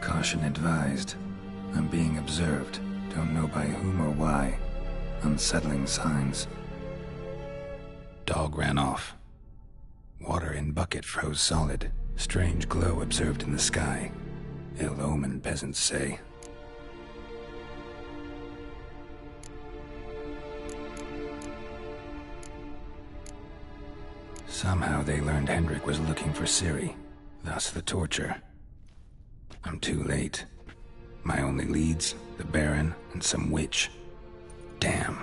Caution advised. I'm being observed. Don't know by whom or why. Unsettling signs. Dog ran off. Water in bucket froze solid. Strange glow observed in the sky. Ill omen, peasants say. Somehow they learned Hendrik was looking for Ciri, thus the torture. I'm too late. My only leads, the Baron and some witch. Damn.